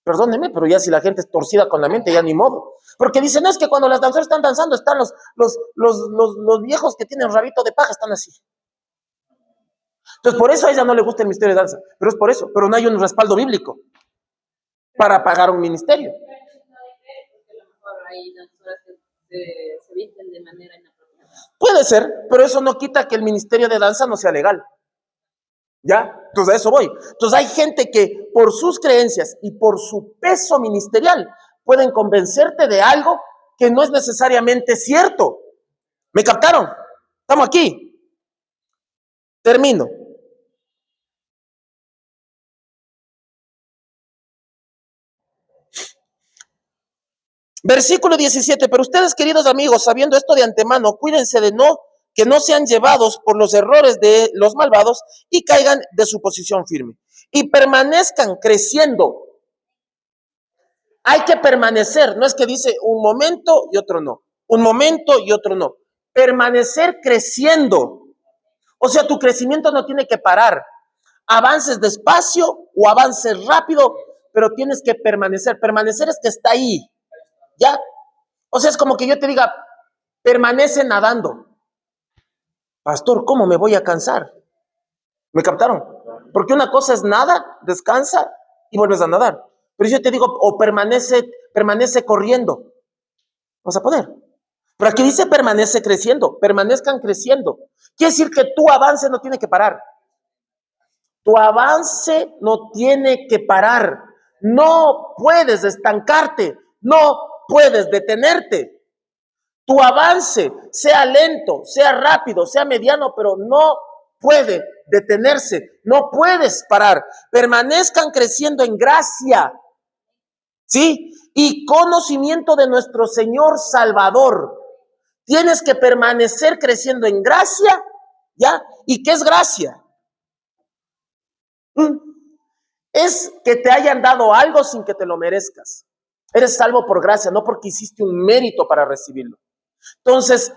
perdónenme, pero ya si la gente es torcida con la mente, ya ni modo. Porque dicen, no, es que cuando las danzoras están danzando, están los viejos que tienen rabito de paja, están así. Entonces, por eso a ella no le gusta el ministerio de danza. Pero es por eso. Pero no hay un respaldo bíblico para pagar un ministerio. Se visten de manera inapropiada. Puede ser, pero eso no quita que el ministerio de danza no sea legal. ¿Ya? Entonces a eso voy. Entonces hay gente que por sus creencias y por su peso ministerial pueden convencerte de algo que no es necesariamente cierto. ¿Me captaron? Estamos aquí. Termino. Versículo 17, pero ustedes, queridos amigos, sabiendo esto de antemano, cuídense de que no sean llevados por los errores de los malvados y caigan de su posición firme. Y permanezcan creciendo. Hay que permanecer, no es que dice un momento y otro no, un momento y otro no. Permanecer creciendo. O sea, tu crecimiento no tiene que parar. Avances despacio o avances rápido, pero tienes que permanecer. Permanecer es que está ahí. ¿Ya? O sea, es como que yo te diga, permanece nadando. Pastor, ¿cómo me voy a cansar? ¿Me captaron? Porque una cosa es nada, descansa y vuelves a nadar. Pero yo te digo, o permanece corriendo. Vas a poder. Pero aquí dice permanece creciendo, permanezcan creciendo. Quiere decir que tu avance no tiene que parar. Tu avance no tiene que parar. No puedes estancarte, no puedes detenerte. Tu avance, sea lento, sea rápido, sea mediano, pero no puede detenerse, no puedes parar. Permanezcan creciendo en gracia, ¿sí? Y conocimiento de nuestro Señor Salvador. Tienes que permanecer creciendo en gracia, ¿ya? ¿Y qué es gracia? Es que te hayan dado algo sin que te lo merezcas. Eres salvo por gracia, no porque hiciste un mérito para recibirlo. Entonces,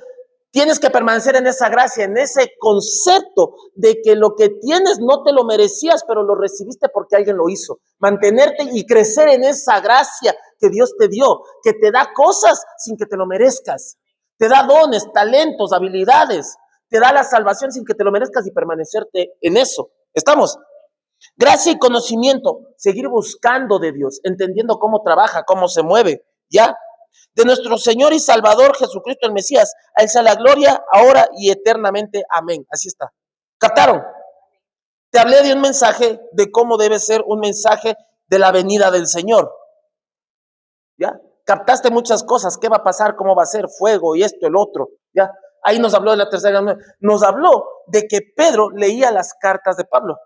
tienes que permanecer en esa gracia, en ese concepto de que lo que tienes no te lo merecías, pero lo recibiste porque alguien lo hizo. Mantenerte y crecer en esa gracia que Dios te dio, que te da cosas sin que te lo merezcas. Te da dones, talentos, habilidades. Te da la salvación sin que te lo merezcas y permanecerte en eso. ¿Estamos? Gracia y conocimiento. Seguir buscando de Dios, entendiendo cómo trabaja, cómo se mueve. ¿Ya? De nuestro Señor y Salvador Jesucristo el Mesías, a Él sea la gloria, ahora y eternamente. Amén. Así está. ¿Captaron? Te hablé de un mensaje de cómo debe ser un mensaje de la venida del Señor. ¿Ya? Captaste muchas cosas. ¿Qué va a pasar? ¿Cómo va a ser? Fuego y esto, el otro. ¿Ya? Ahí nos habló de la tercera. Nos habló de que Pedro leía las cartas de Pablo.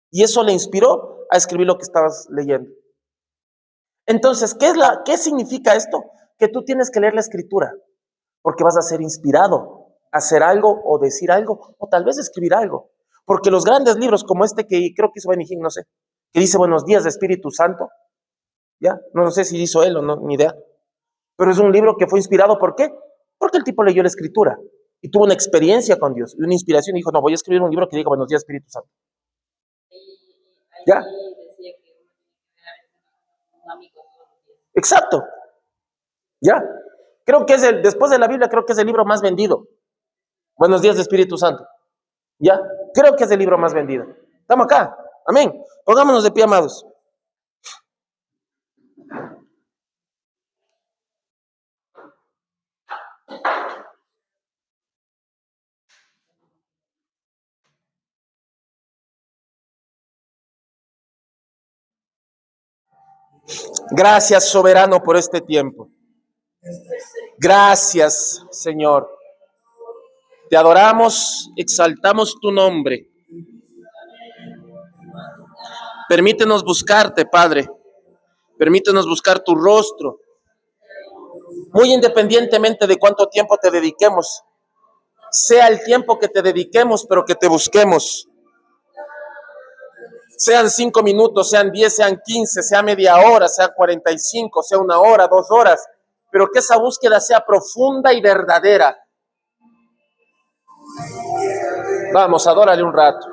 Y eso le inspiró a escribir lo que estabas leyendo. Entonces, ¿qué significa esto? Que tú tienes que leer la escritura, porque vas a ser inspirado a hacer algo o decir algo, o tal vez escribir algo. Porque los grandes libros como este que creo que hizo Benny Hinn, no sé, que dice Buenos días de Espíritu Santo, ¿ya? No sé si hizo él o no, ni idea. Pero es un libro que fue inspirado, ¿por qué? Porque el tipo leyó la escritura y tuvo una experiencia con Dios, una inspiración y dijo, no, voy a escribir un libro que diga Buenos días Espíritu Santo. ¿Ya? Exacto. ¿Ya? Creo que después de la Biblia, creo que es el libro más vendido. Buenos días, Espíritu Santo. ¿Ya? Creo que es el libro más vendido. Estamos acá. Amén. Pongámonos de pie, amados. Gracias, soberano, por este tiempo. Gracias, Señor. Te adoramos, exaltamos tu nombre. Permítenos buscarte, Padre. Permítenos buscar tu rostro. Muy independientemente de cuánto tiempo te dediquemos, sea el tiempo que te dediquemos, pero que te busquemos. Sean 5 minutos, sean 10, sean 15, sea media hora, sea 45, sea 1 hora, 2 horas, pero que esa búsqueda sea profunda y verdadera. Vamos, adórale un rato.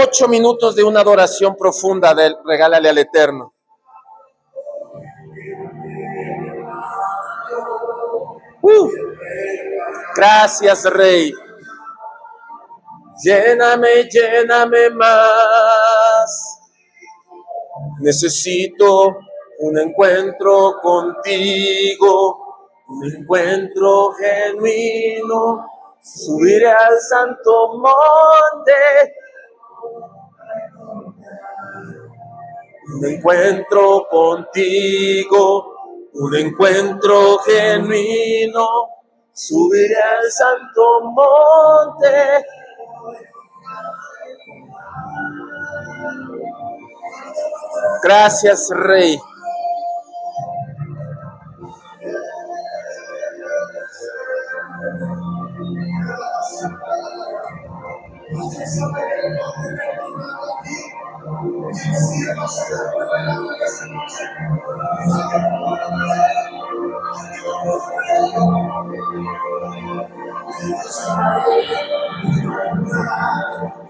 Ocho minutos de una adoración profunda, regálale al Eterno. Gracias, Rey. Lléname, lléname más. Necesito un encuentro contigo, un encuentro genuino. Subiré al santo monte. Un encuentro contigo, un encuentro genuino. Subiré al santo monte. Gracias, Rey.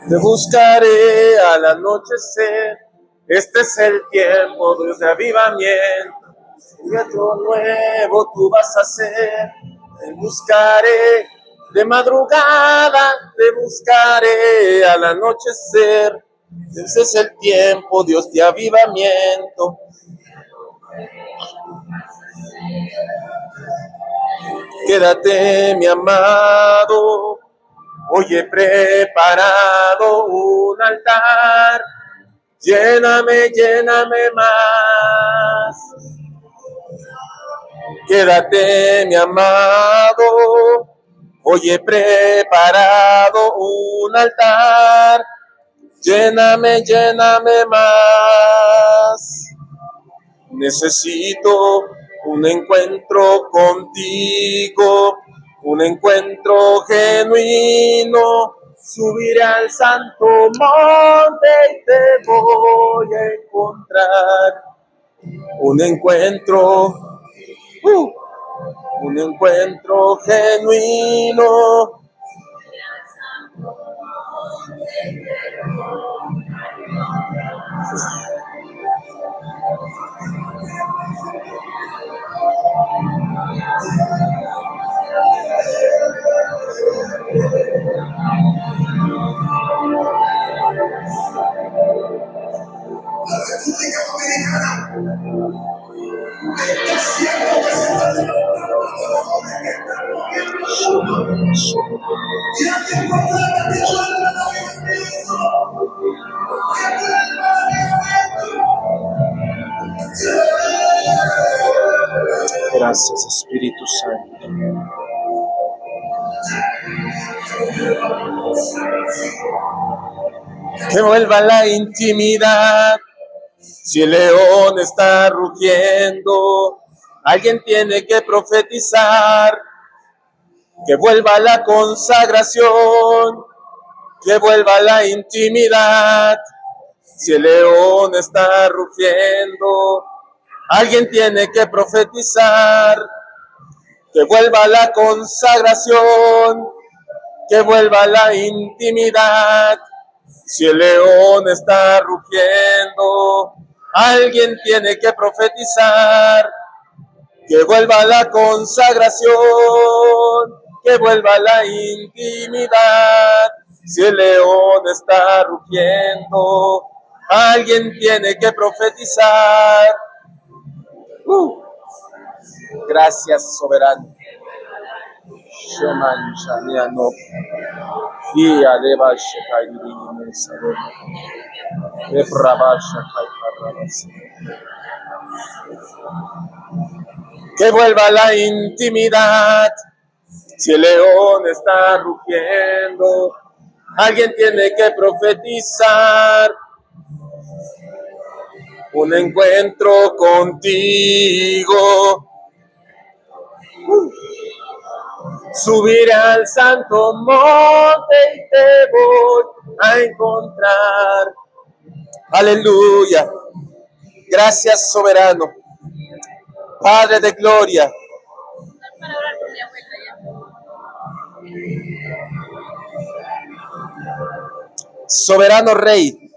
Te buscaré al anochecer. Este es el tiempo de avivamiento. Y otro nuevo tú vas a hacer. Te buscaré de madrugada, te buscaré al anochecer. Este es el tiempo, Dios, de avivamiento. Quédate, mi amado. Hoy he preparado un altar. Lléname, lléname más. Quédate, mi amado. Hoy he preparado un altar. Lléname, lléname más. Necesito un encuentro contigo, un encuentro genuino. Subiré al santo monte y te voy a encontrar. Un encuentro genuino. Gracias, Espíritu Santo. Que vuelva la intimidad. Si el león está rugiendo, alguien tiene que profetizar. Que vuelva la consagración, que vuelva la intimidad. Si el león está rugiendo, alguien tiene que profetizar. Que vuelva la consagración, que vuelva la intimidad. Si el león está rugiendo, alguien tiene que profetizar. Que vuelva la consagración, que vuelva la intimidad. Si el león está rugiendo, alguien tiene que profetizar. Gracias, soberano. Sheman Shamiano. Y Aleva Shekairi Musaro. Ebrabasha Kaiparabas. Que vuelva la intimidad. Si el león está rugiendo, alguien tiene que profetizar. Un encuentro contigo. Subiré al santo monte y te voy a encontrar. Aleluya. Gracias, soberano. Padre de gloria. Para orar por mi abuela ya. Soberano Rey.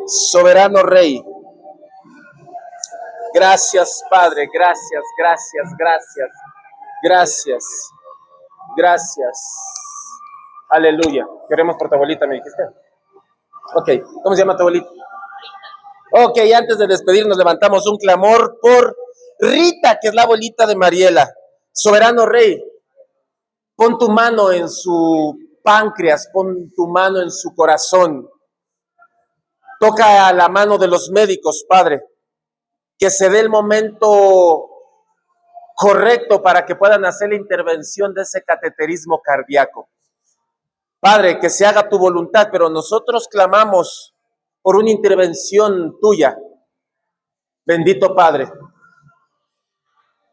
Soberano Rey. Gracias, Padre. Gracias, gracias, gracias. Gracias. Gracias. Aleluya. Queremos por tu abuelita, me dijiste. Ok. ¿Cómo se llama tu abuelita? Ok, antes de despedirnos levantamos un clamor por Rita, que es la abuelita de Mariela. Soberano Rey, pon tu mano en su páncreas, pon tu mano en su corazón. Toca a la mano de los médicos, Padre, que se dé el momento correcto para que puedan hacer la intervención de ese cateterismo cardíaco. Padre, que se haga tu voluntad, pero nosotros clamamos por una intervención tuya. Bendito Padre.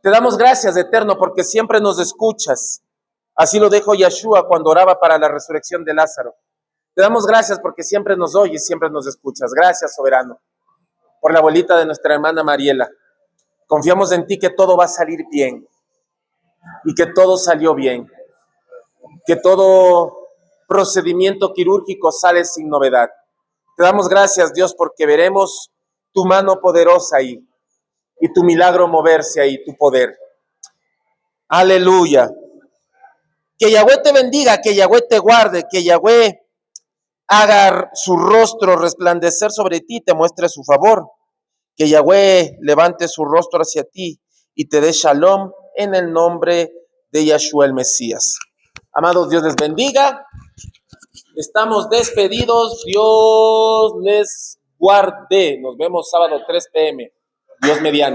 Te damos gracias, Eterno, porque siempre nos escuchas. Así lo dijo Yeshua cuando oraba para la resurrección de Lázaro. Te damos gracias porque siempre nos oyes, siempre nos escuchas. Gracias, soberano, por la abuelita de nuestra hermana Mariela. Confiamos en ti que todo va a salir bien y que todo salió bien, que todo procedimiento quirúrgico sale sin novedad. Te damos gracias, Dios, porque veremos tu mano poderosa ahí y tu milagro moverse ahí, tu poder. Aleluya. Que Yahweh te bendiga, que Yahweh te guarde, que Yahweh haga su rostro resplandecer sobre ti, te muestre su favor. Que Yahweh levante su rostro hacia ti y te dé shalom en el nombre de Yeshua el Mesías. Amados, Dios les bendiga. Estamos despedidos. Dios les guarde. Nos vemos sábado 3 p.m. Dios mediante.